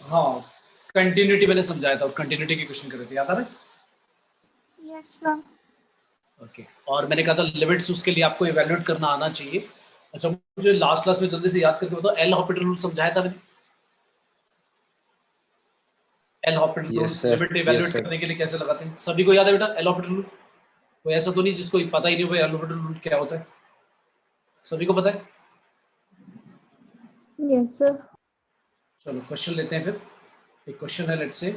हाँ, कंटिन्यूटी मैंने समझाया था, कंटिन्यूटी की क्वेश्चन कर रहे थे, याद आ रहा है? Yes sir. ओके, और मैंने कहा था लिमिट्स उसके लिए आपको इवैल्यूएट करना आना चाहिए। अच्छा, मुझे लास्ट क्लास में जल्दी से याद करके बताओ, एल हॉपिटल रूल समझाया था मैंने? L Hôpital rule yes sir, limit yes evaluate sir. करने के लिए कैसे लगाते हैं? सभी को याद है बेटा एल हॉपिटल रूल? कोई ऐसा तो नहीं जिसको पता ही नहीं हो भाई एल हॉपिटल रूल क्या होता है? सभी को पता है? Yes sir. चलो क्वेश्चन लेते हैं फिर। एक क्वेश्चन है, लेट्स से,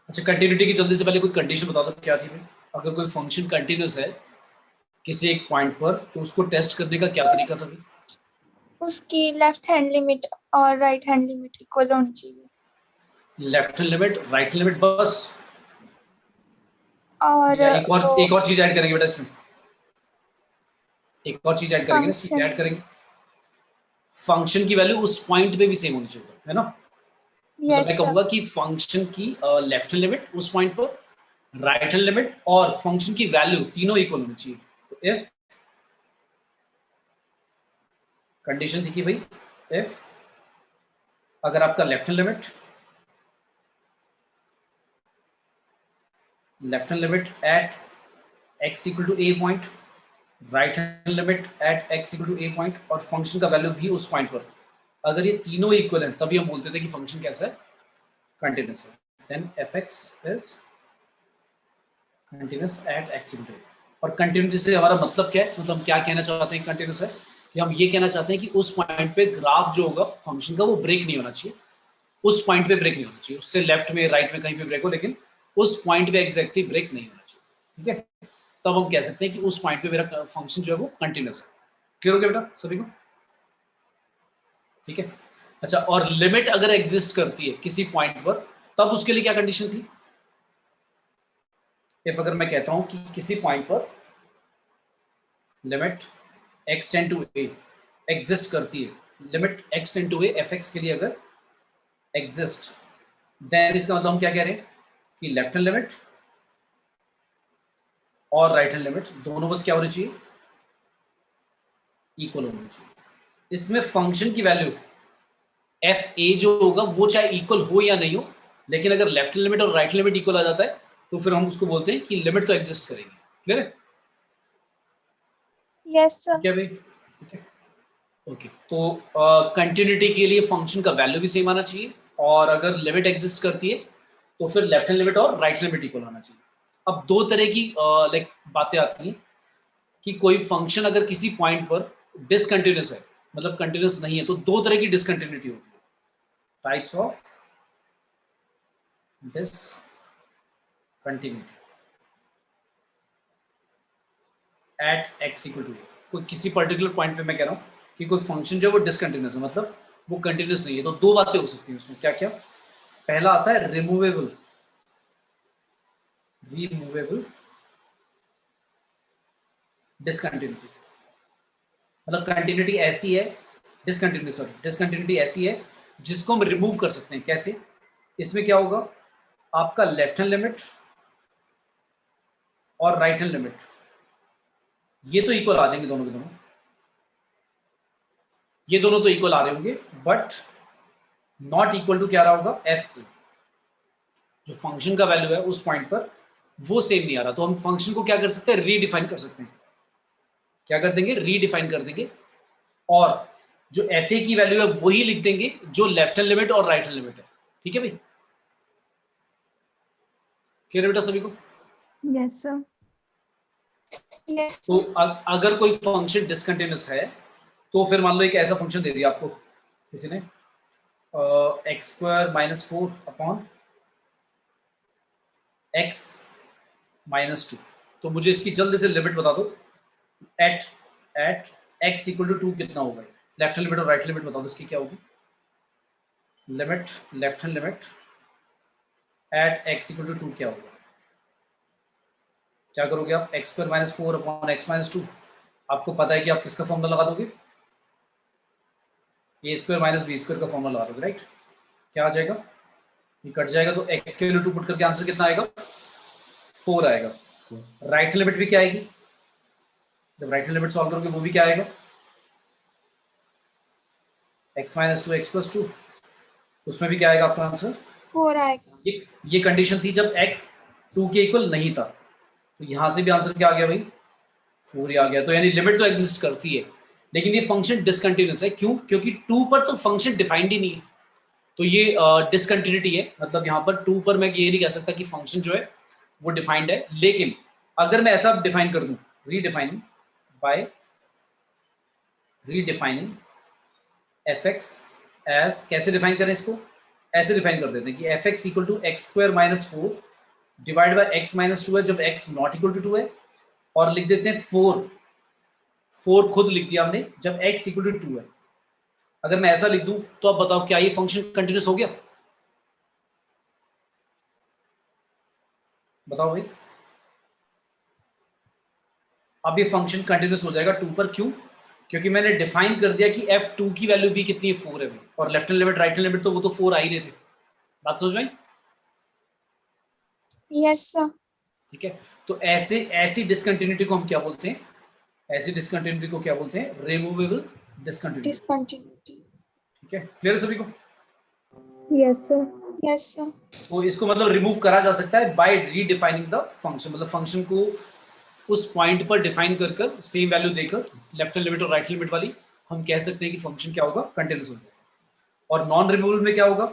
अच्छा कंटिन्यूटी की जल्दी से पहले कोई कंडीशन बता दो क्या थी भाई? अगर कोई फंक्शन कंटिन्यूस है किसी एक पॉइंट पर तो उसको टेस्ट करने का क्या तरीका था भाई? उसकी लेफ्ट हैंड लिमिट और राइट हैंड लिमिट इक्वल होनी चाहिए। Left hand limit, right hand limit, बस? और या वो एक और चीज ऐड करेंगे बेटा इसमें? एक और चीज ऐड करेंगे ना इसमें, क्या फंक्शन। ऐड करेंगे? फंक्शन की वैल्यू उस पॉइंट पे भी सेम होनी चाहिए, है ना? मतलब मैं यस सर। कहूंगा कि फंक्शन की लेफ्ट हैंड लिमिट उस पॉइंट पर, राइट हैंड लिमिट और फंक्शन की वैल्यू तीनों इक्वल होनी चाहिए। तो इफ कंडीशन थी कि भाई इफ अगर आपका left hand limit at x equal to a point, right hand limit at x equal to a point और फंक्शन का वैल्यू भी उस पॉइंट पर, अगर ये तीनों इक्वल हैं तभी हम बोलते थे कि फंक्शन कैसा है, कंटिन्यूस है। Then fx is continuous at x equal to. और कंटिन्यूस से हमारा मतलब क्या है? मतलब हम क्या कहना चाहते हैं कंटिन्यूस है? कि हम ये कहना चाहते हैं कि उस पॉइंट पे ग्राफ जो होगा फंक्शन का वो ब्रेक नहीं होना चाहिए, उस पॉइंट पे ब्रेक नहीं होना चाहिए, उससे लेफ्ट में राइट में कहीं पे ब्रेक हो लेकिन उस पॉइंट पे एग्जैक्टली ब्रेक नहीं होना चाहिए। ठीक है, तब हम कह सकते हैं कि उस पॉइंट पे मेरा फंक्शन जो है वो कंटिन्यूस है। क्लियर हो गया बेटा सभी को? ठीक है। अच्छा, और लिमिट अगर एग्जिस्ट करती है किसी पॉइंट पर तब उसके लिए क्या कंडीशन थी? इफ अगर मैं कहता हूं कि किसी पॉइंट पर limit x tend to a exist करती है, limit x tend to a fx के लिए अगर एग्जिस्ट, देन इसका मतलब हम क्या कह रहे हैं कि लेफ्ट हैंड लिमिट और राइट हैंड लिमिट दोनों बस क्या होनी चाहिए, इक्वल होनी चाहिए। इसमें फंक्शन की वैल्यू एफ ए जो होगा वो चाहे इक्वल हो या नहीं हो, लेकिन अगर लेफ्ट लिमिट और राइट लिमिट इक्वल आ जाता है तो फिर हम उसको बोलते हैं कि लिमिट तो एग्जिस्ट करेगी। क्लियर है? Yes sir. ठीक है भाई, ठीक है। ओके, तो कंटिन्यूटी के लिए फंक्शन का वैल्यू भी सेम आना चाहिए और अगर लिमिट एग्जिस्ट करती है तो फिर लेफ्ट हैंड लिमिट और राइट लिमिट इक्वल आना चाहिए। अब दो तरह की लाइक बातें आती हैं कि कोई फंक्शन अगर किसी पॉइंट पर डिसकंटिन्यूस है, मतलब कंटिन्यूस नहीं है, तो दो तरह की डिसकंटिन्यूटी होती है, types of discontinuity at x equal to. कोई किसी पर्टिकुलर पॉइंट पे मैं कह रहा हूँ कि कोई फंक्शन जो है वो डिसकंटिन्यूस है, मतलब वो कंटिन्यूस नहीं है, तो दो बातें हो सकती हैं उसमें। क्या क्या? पहला आता है रिमूवेबल, रिमूवेबल डिसकंटिन्यूटी, मतलब कंटिन्यूटी ऐसी है, डिसकंटिन्यूटी ऐसी है जिसको हम रिमूव कर सकते हैं। कैसे? इसमें क्या होगा, आपका लेफ्ट हैंड लिमिट और राइट हैंड लिमिट ये तो इक्वल आ जाएंगे, दोनों के दोनों, ये दोनों तो इक्वल आ रहे होंगे, बट नॉट इक्वल टू क्या रहा होगा, एफ ए, जो फंक्शन का वैल्यू है उस पॉइंट पर वो सेम नहीं आ रहा। तो हम फंक्शन को क्या कर सकते हैं, रीडिफाइन कर सकते हैं। क्या कर देंगे, रीडिफाइन कर देंगे, और जो एफ ए की वैल्यू है वही लिख देंगे जो लेफ्ट हैंड लिमिट और राइट हैंड लिमिट है। ठीक है भाई, क्लियर है बेटा सभी को? Yes sir. यस तो सर। अगर कोई फंक्शन डिसकंटिन्यूस है तो फिर मान लो एक ऐसा फंक्शन दे दिया आपको किसी ने, x square minus four upon x minus two, तो मुझे इसकी जल्दी से लिमिट बता दो। At at x equal to two कितना होगा? लेफ्ट हैंड लिमिट और राइट लिमिट बता दो इसकी क्या होगी। Limit left hand limit at x equal to two क्या होगा? क्या करोगे आप, x square minus four upon x minus two, आपको पता है कि आप किसका फॉर्मूला लगा दोगे, ए स्क्वायर माइनस बी स्क्वायर का फॉर्मूला लगा दोगे, राइट? क्या आ जाएगा, ये कट जाएगा तो एक्स के वैल्यू टू पुट करके आंसर कितना आएगा, फोर आएगा। राइट लिमिट भी क्या आएगी, जब राइट लिमिट सॉल्व करोगे वो भी क्या आएगा, x minus two x plus two, उसमें भी क्या आएगा आपका आंसर? 4 आएगा। ये कंडीशन थी जब x 2 के इक्वल नहीं था, तो यहाँ से भी आंसर क्या आ गया भाई? 4 ही आ गया। तो यानी लिमिट तो एग्जिस्ट करती है, लेकिन ये फंक्शन डिसकंटिन्यूस है। क्यों? क्योंकि 2 पर तो फंक्शन डिफाइंड ही नहीं है, तो ये डिसकंटिन्यूटी है। मतलब यहाँ पर 2 पर मैं ये नहीं कह सकता कि फंक्शन जो है वो डिफाइंड है। लेकिन अगर मैं ऐसा डिफाइन कर दूं, redefining by redefining f x as, कैसे डिफाइन करें इसको? ऐसे डिफाइन कर देते हैं कि f x equal to x square minus 4 divide by x minus 2 है जब एक्स नॉट इक्वल टू 2 है, और लिख देते हैं 4 खुद लिख दिया हमने जब एक्स इक्वल टू 2 है। अगर मैं ऐसा लिख दूं तो अब बताओ क्या ये फंक्शन कंटिन्यूस हो गया? बताओ भाई। अब ये फंक्शन कंटिन्यूस हो जाएगा 2 पर। क्यों? क्योंकि मैंने डिफाइन कर दिया कि f2 की वैल्यू भी कितनी है? 4 है भाई, और left hand limit right hand limit तो वो तो 4 आ ही रहे थे। बात समझ में आई? Yes sir. ठीक है, तो ऐसी डिसकंटिन्यूटी को हम क्या बोलते हैं? ऐसी डिसकंटिन्यूटी को क्या बोलते हैं? Removable discontinuity. डिसकंटिन्यूटी। ठीक है, क्लियर सभी को? Yes sir. Yes sir. तो इसको मतलब रिमूव करा जा सकता है बाय रीडिफाइनिंग द फंक्शन। मतलब फंक्शन को उस पॉइंट पर डिफाइन कर कर सेम वैल्यू देकर, लेफ्ट हैंड लिमिट और राइट लिमिट वाली, हम कह सकते हैं कि फंक्शन क्या होगा? कंटिन्यूस हो जाएगा। और नॉन रिमूवेबल में क्या होगा?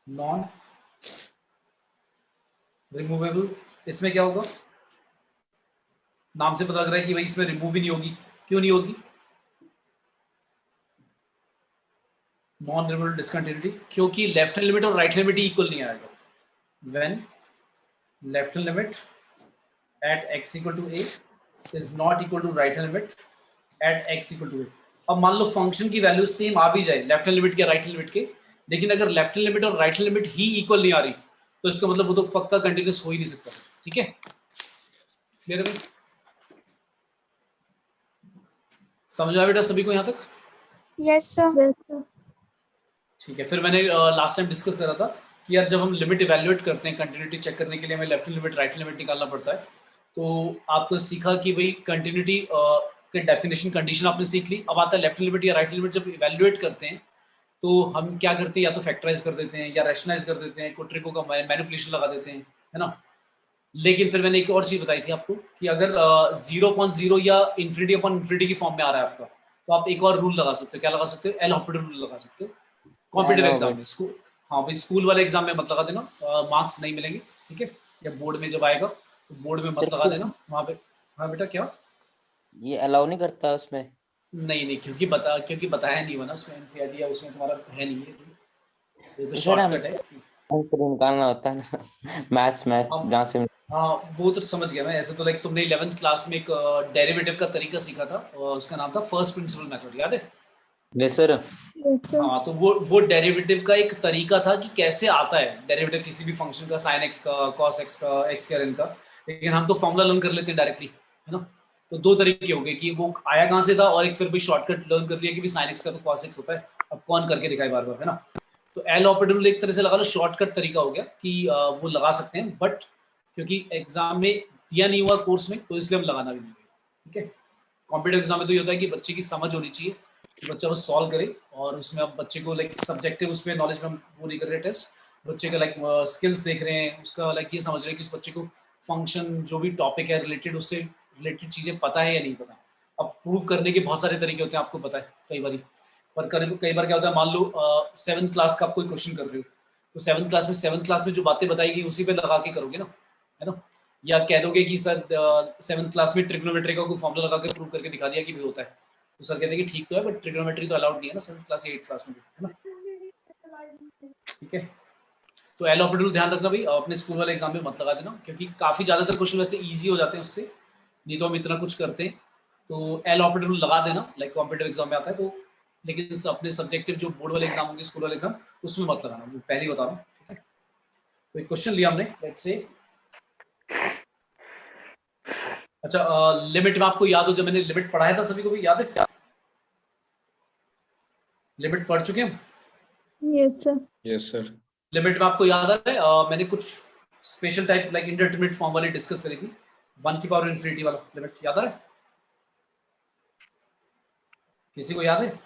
नॉन रिमूवेबल, इसमें क्या होगा? नाम से पता लग रहा है कि भाई इसमें रिमूव ही नहीं होगी। क्यों नहीं होगी? नॉन रिमूवेबल डिसकंटिन्यूटी, क्योंकि लेफ्ट हैंड लिमिट और राइट लिमिट ही इक्वल नहीं आएगा। When left hand limit at x equal to a is not equal to right hand limit at x equal to a। अब मान लो फंक्शन की value same आ भी जाए लेफ्ट हैंड लिमिट के राइट हैंड लिमिट के, लेकिन अगर लेफ्ट हैंड लिमिट और राइट हैंड लिमिट ही इक्वल नहीं आ रही, तो इसका मतलब वो तो पक्का कंटिन्यूस हो ही नहीं सकता। ठीक है, क्लियर है? समझ आया बेटा सभी को यहाँ तक? Yes sir. ठीक है, फिर मैंने लास्ट टाइम डिस्कस करा था कि यार जब हम लिमिट इवैल्यूएट करते हैं, कंटिन्यूटी चेक करने के लिए हमें लेफ्ट लिमिट राइट लिमिट निकालना पड़ता है। तो आपको सीखा कि भाई कंटिन्यूटी के डेफिनेशन कंडीशन आपने सीख ली। अब आता है लेफ्ट लिमिट या राइट लिमिट जब इवैल्यूएट करते हैं तो हम क्या करते हैं? या तो फैक्टराइज कर देते हैं या रैशनलाइज कर देते हैं, कोई ट्रिकों का मैनिपुलेशन लगा देते हैं, है ना। लेकिन फिर मैंने एक और चीज बताई थी आपको कि अगर 0.0 या इन्फिनिटी अपॉन इन्फिनिटी की फॉर्म में आ रहा है आपका, तो आप एक और रूल लगा सकते हो। क्या लगा सकते हो? एल हॉस्पिटल रूल लगा सकते हो कॉम्पिटिटिव एग्जाम में। स्कूल, हाँ भाई, स्कूल वाले एग्जाम में मत लगा देना, मार्क्स नहीं मिलेंगे। ठीक है, या बोर्ड में जब आएगा तो बोर्ड में मत लगा देना वहाँ पे। हाँ बेटा, क्या? ये अलाउ नहीं करता उसमें? नहीं, क्योंकि बताया नहीं हुआ ना उसमें, एनसीईआरटी या उसमें तुम्हारा है नहीं है, ये तो सर शॉर्टकट है। हमको निकालना होता है ना मैथ्स जहाँ से। हाँ वो तो समझ गया मैं। ऐसे तो लाइक तुमने 11th क्लास में एक डेरिवेटिव का तरीका सीखा था, और उसका नाम था फर्स्ट प्रिंसिपल मेथड, याद है? Yes sir. हाँ, तो वो डेरिवेटिव का एक तरीका था कि कैसे आता है डेरिवेटिव किसी भी फंक्शन का, साइन एक्स का, कॉस एक्स का, एक्स का का। लेकिन हम तो फॉर्मूला लर्न कर लेते हैं डायरेक्टली, है ना। तो दो तरीके हो गए कि वो आया कहाँ से था, और एक फिर भी शॉर्टकट लर्न कर लिया कि भी साइन एक्स का तो कॉस एक्स होता है, अब कौन करके दिखाए बार बार, है ना। तो एल ऑपरेटर एक तरह से लगा लो शॉर्टकट तरीका हो गया कि वो लगा सकते हैं, बट क्योंकि एग्जाम में दिया नहीं हुआ कोर्स में, तो इसलिए हम लगाना भी नहीं है। ठीक है, कॉम्पिटेटिव एग्जाम में तो ये होता है कि बच्चे की समझ होनी चाहिए कि बच्चा बस सॉल्व करे, और उसमें अब बच्चे को लाइक सब्जेक्टिव उसमें नॉलेज में हम वो नहीं कर रहे टेस्ट, बच्चे का लाइक स्किल्स देख रहे हैं, उसका लाइक ये समझ रहे हैं कि उस बच्चे को फंक्शन जो भी टॉपिक है रिलेटेड, उससे रिलेटेड चीज़ें पता है या नहीं पता। अब प्रूव करने के बहुत सारे तरीके होते हैं, आपको पता है कई बार, पर कई बार क्या होता है, मान लो 7th क्लास का आप कोई क्वेश्चन कर रहे हो, तो 7th क्लास में जो बातें बताएगी उसी पे लगा के करोगे ना, है ना। या कह दोगे कि सर 7th क्लास में ट्रिग्नोमेट्री का कोई फॉर्मूला लगा के प्रूव करके दिखा दिया कि भी होता है, तो सर कहते हैं कि ठीक तो है, बट ट्रिग्नोमेट्री तो अलाउड नहीं है ना 7th क्लास या 8th क्लास में, है ना। ठीक है, तो एल ऑपरेटर ध्यान रखना भाई, अपने स्कूल वाले एग्जाम में मत लगा देना, क्योंकि काफ़ी ज़्यादातर क्वेश्चन वैसे ईजी हो जाते हैं उससे, नहीं तो हम इतना कुछ करते हैं। तो एल ऑपरेटर लगा देना, लाइक कॉम्पिटेटिव एग्जाम में आता है तो, लेकिन अपने सब्जेक्टिव जो बोर्ड वाले एग्जाम होंगे, स्कूल वाले एग्जाम, उसमें मत लगाना, वो पहले ही बता रहा हूँ। ठीक है, तो एक क्वेश्चन लिया हमने, लेट्स से। अच्छा, लिमिट में आपको याद हो, जब मैंने लिमिट पढ़ाया था सभी को भी याद है क्या? लिमिट पढ़ चुके हम? Yes sir. Yes sir. Limit में आपको याद आ रहा है, मैंने कुछ special type like indeterminate form वाली डिस्कस करी थी, 1 की पावर इन्फिनिटी वाला लिमिट, याद आ रहा है? किसी को याद है?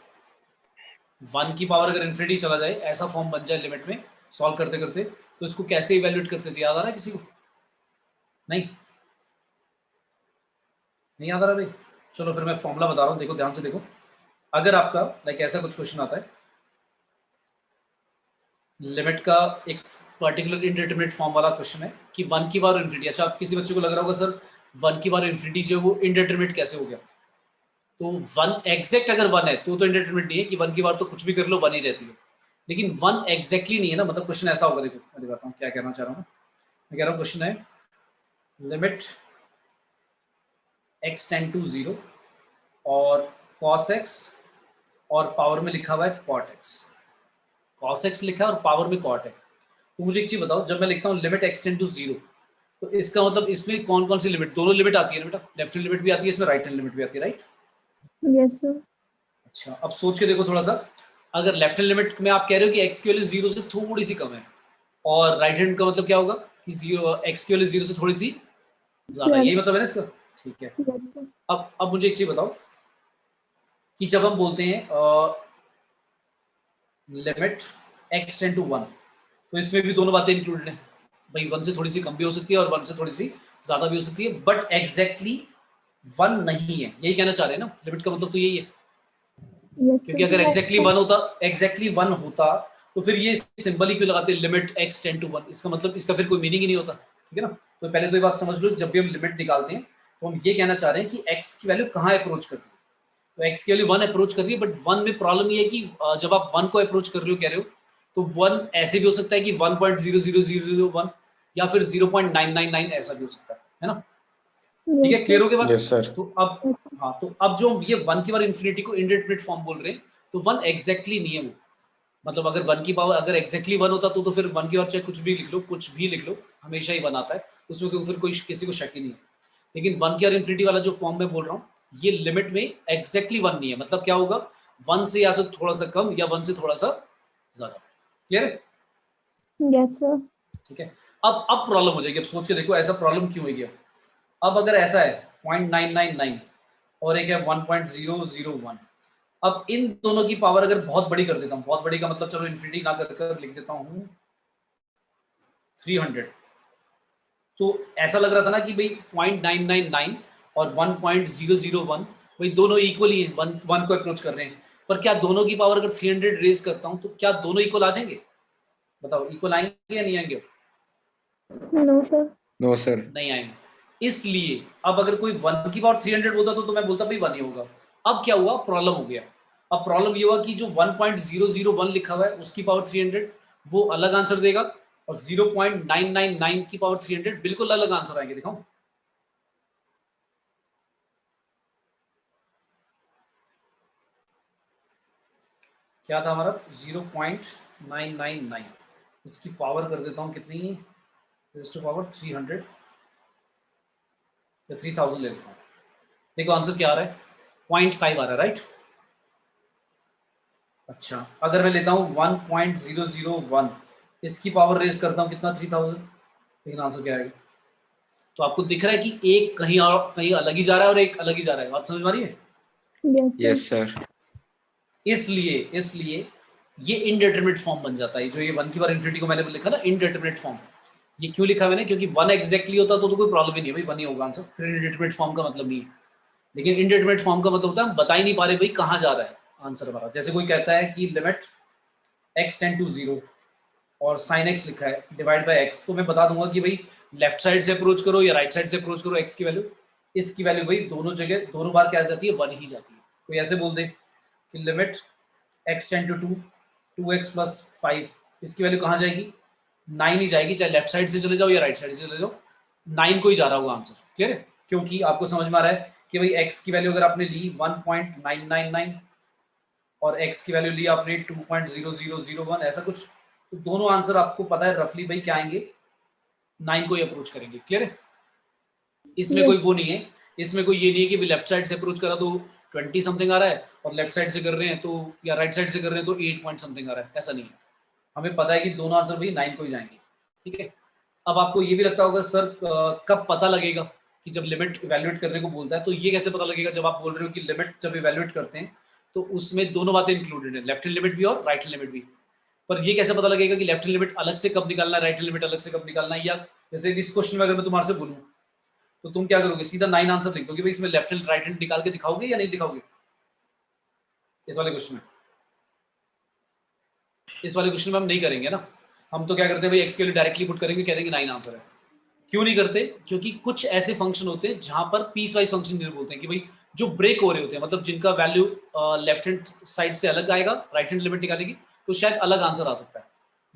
1 की पावर अगर इन्फिनिटी चला जाए, ऐसा फॉर्म बन जाए लिमिट में सॉल्व करते करते, तो इसको कैसे इवेल्युएट करते थे, याद आ रहा है किसी को? नहीं नहीं याद आ रहा भाई? चलो फिर मैं फॉर्मूला बता रहा हूँ, देखो ध्यान से देखो। अगर आपका लाइक ऐसा कुछ क्वेश्चन आता है, लिमिट का एक पर्टिकुलर इनडिटरमिनेट फॉर्म वाला क्वेश्चन है कि 1 की पावर इन्फिनिटी, अच्छा आप किसी बच्चे को लग रहा होगा सर 1 की पावर इन्फिनिटी जो है वो इनडिटरमिनेट कैसे हो गया? तो 1 एग्जैक्ट अगर 1 है तो इनडिटरमिनेट नहीं है कि 1 की पावर तो कुछ भी कर लो 1 ही रहती है, लेकिन 1 एग्जैक्टली नहीं है ना, मतलब क्वेश्चन ऐसा होगा, देखो मैं दिखाता हूँ क्या कहना चाह रहा हूँ। मैं कह रहा हूँ क्वेश्चन है लिमिट x टेंड टू 0 और cos x और पावर में लिखा हुआ है cot x, cos x लिखा है और पावर में cot है। तो मुझे एक चीज बताओ, जब मैं लिखता हूँ लिमिट x टेंड टू 0, तो इसका मतलब इसमें कौन कौन सी लिमिट, दोनों लिमिट आती है ना बेटा, लेफ्ट हैंड लिमिट भी आती है इसमें, राइट हैंड लिमिट भी आती है, राइट? Yes sir. अच्छा अब सोच के देखो थोड़ा सा, अगर लेफ्ट हैंड लिमिट में आप कह रहे हो कि x की वैल्यू 0 से थोड़ी सी कम है, और राइट हैंड का मतलब क्या होगा कि 0 x की वैल्यू 0 से थोड़ी सी ज्यादा, यही मतलब है ना इसका? ठीक है। अब मुझे एक चीज बताओ कि जब हम बोलते हैं लिमिट x टेंड टू 1, तो इसमें भी दोनों बातें इंक्लूडेड हैं भाई, 1 से थोड़ी सी कम भी हो सकती है और 1 से थोड़ी सी ज्यादा भी हो सकती है, बट एग्जैक्टली 1 नहीं है, यही कहना चाह रहे हैं ना? लिमिट का मतलब तो यही है, क्योंकि अगर एग्जैक्टली 1 होता तो फिर ये सिंबल ही क्यों लगाते लिमिट x टेंड टू 1, इसका मतलब इसका फिर कोई मीनिंग ही नहीं होता, ठीक है ना? तो पहले तो ये बात समझ लो, जब भी हम लिमिट निकालते हैं तो हम ये कहना चाह रहे हैं कि x की वैल्यू कहाँ अप्रोच करती है, तो x की वैल्यू 1 अप्रोच कर रही है, बट 1 में प्रॉब्लम ये है कि जब आप 1 को अप्रोच कर रहे हो, कह रहे हो, तो 1 ऐसे भी हो सकता है कि 1.00001 या फिर 0.999 ऐसा भी हो सकता है ना? ठीक है, क्लियर हो गया बात? Yes, sir. तो अब हाँ, तो अब जो ये 1 की पावर इन्फिनिटी को इनडेफिनिट फॉर्म बोल रहे हैं, तो 1 एग्जैक्टली नहीं है वो, मतलब अगर 1 की पावर अगर एग्जैक्टली 1 होता तो फिर 1 की पावर चाहे कुछ भी लिख लो, कुछ भी लिख लो, हमेशा ही 1 आता है, उसमें फिर कोई किसी को शक ही नहीं है। लेकिन 1 की पावर इन्फिनिटी वाला जो फॉर्म मैं बोल रहा हूँ, ये लिमिट में एग्जैक्टली 1 नहीं है, मतलब क्या होगा, 1 से या तो थोड़ा सा कम या 1 से थोड़ा सा ज्यादा, क्लियर है? Yes sir. ठीक है। अब प्रॉब्लम हो जाएगी, अब सोच के देखो ऐसा प्रॉब्लम क्यों हो गया। अब अगर ऐसा है 0.999 और एक है 1.001, अब इन दोनों की पावर अगर बहुत बड़ी कर देता हूँ, बहुत बड़ी का मतलब चलो इन्फिनिटी ना कर लिख देता हूँ 300, तो ऐसा लग रहा था ना कि भाई 0.999 और 1.001 भाई दोनों इक्वल ही है, वन को अप्रोच कर रहे हैं, पर क्या दोनों की पावर अगर 300 रेज करता हूँ तो क्या दोनों इक्वल आ जाएंगे? बताओ इक्वल आएंगे या नहीं आएंगे? No sir. No, sir. नहीं आएंगे। इसलिए अब अगर कोई 1 की पावर 300 बोलता तो मैं बोलता भाई 1 ही होगा। अब क्या हुआ, प्रॉब्लम हो गया। अब प्रॉब्लम ये हुआ कि जो 1.001 लिखा हुआ है उसकी पावर 300 वो अलग आंसर देगा, और 0.999 की पावर 300 बिल्कुल अलग आंसर आएंगे। दिखाऊं? क्या था हमारा 0.999, इसकी पावर कर देता हूं कितनी, पावर 300 या 3000 ले लेता हूं। देखो आंसर क्या आ रहा है, 0.5 आ रहा है, राइट? अच्छा अगर मैं लेता हूँ 1.001, इसकी पावर रेज करता हूँ कितना, 3000, लेकिन आंसर क्या आएगा? तो आपको दिख रहा है कि एक कहीं और कहीं अलग ही जा रहा है और एक अलग ही जा रहा है, बात समझ में आ रही है? Yes, sir. इसलिए ये इनडिटरमिनेट फॉर्म बन जाता है, जो ये 1 की पावर इन्फिनिटी को मैंने लिखा ना इनडिटरमिनेट फॉर्म, ये क्यों लिखा मैंने, क्योंकि 1 एग्जैक्टली होता तो कोई प्रॉब्लम ही नहीं है भाई, 1 ही होगा आंसर, फिर इनडिटरमिनेट फॉर्म का मतलब नहीं है। लेकिन इनडिटरमिनेट फॉर्म का मतलब होता है हम बता ही नहीं पा रहे भाई कहाँ जा रहा है आंसर हमारा। जैसे कोई कहता है कि लिमिट x टेंड टू 0 और sin x लिखा है डिवाइड बाय x, तो मैं बता दूंगा कि भाई लेफ्ट साइड से अप्रोच करो या राइट साइड से अप्रोच करो, x की वैल्यू, इसकी वैल्यू भाई दोनों जगह दोनों बार क्या जाती है, 1 ही जाती है। कोई ऐसे बोल दे कि limit x tend to 2x plus 5, इसकी वैल्यू कहाँ जाएगी, 9 ही जाएगी, चाहे लेफ्ट साइड से चले जाओ या राइट साइड से चले जाओ, 9 को ही जा रहा होगा आंसर। क्लियर है? क्योंकि आपको समझ में आ रहा है कि भाई x की वैल्यू अगर आपने ली 1.999 और x की वैल्यू ली आपने 2.0001 ऐसा कुछ, तो दोनों आंसर आपको पता है रफली भाई क्या आएंगे, 9 को ही अप्रोच करेंगे। क्लियर है? इसमें कोई वो नहीं है, इसमें कोई ये नहीं है कि लेफ्ट साइड से अप्रोच करा तो 20 समथिंग आ रहा है और लेफ्ट साइड से कर रहे हैं तो, या राइट साइड से कर रहे हैं तो 8 पॉइंट समथिंग आ रहा है, ऐसा नहीं है। हमें पता है कि दोनों आंसर भाई 9 को ही जाएंगे। ठीक है। अब आपको ये भी लगता होगा सर कब पता लगेगा कि जब लिमिट इवैल्यूएट करने को बोलता है, तो ये कैसे पता लगेगा, जब आप बोल रहे हो कि लिमिट जब इवैल्यूएट करते हैं तो उसमें दोनों बातें इंक्लूडेड है, लेफ्ट हैंड लिमिट भी और राइट हैंड लिमिट भी। पर ये कैसे पता लगेगा कि लेफ्ट हैंड लिमिट अलग से कब निकालना है, राइट हैंड लिमिट अलग से कब निकालना है? या जैसे इस क्वेश्चन में अगर मैं तुम्हारे से बोलूं तो तुम क्या करोगे, सीधा 9 आंसर लिख दोगे, भाई इसमें लेफ्ट हैंड राइट हैंड निकाल के दिखाओगे या नहीं दिखाओगे? इस वाले क्वेश्चन में हम नहीं करेंगे ना, हम तो क्या करते हैं भाई एक्स के लिए डायरेक्टली पुट करेंगे, कह देंगे 9 आंसर है। क्यों नहीं करते? क्योंकि कुछ ऐसे फंक्शन होते हैं जहां पर पीस वाइज फंक्शन बोलते हैं कि भाई जो ब्रेक हो रहे होते हैं, मतलब जिनका वैल्यू लेफ्ट हैंड साइड से अलग आएगा राइट हैंड लिमिट निकालेगी तो शायद अलग आंसर आ सकता है,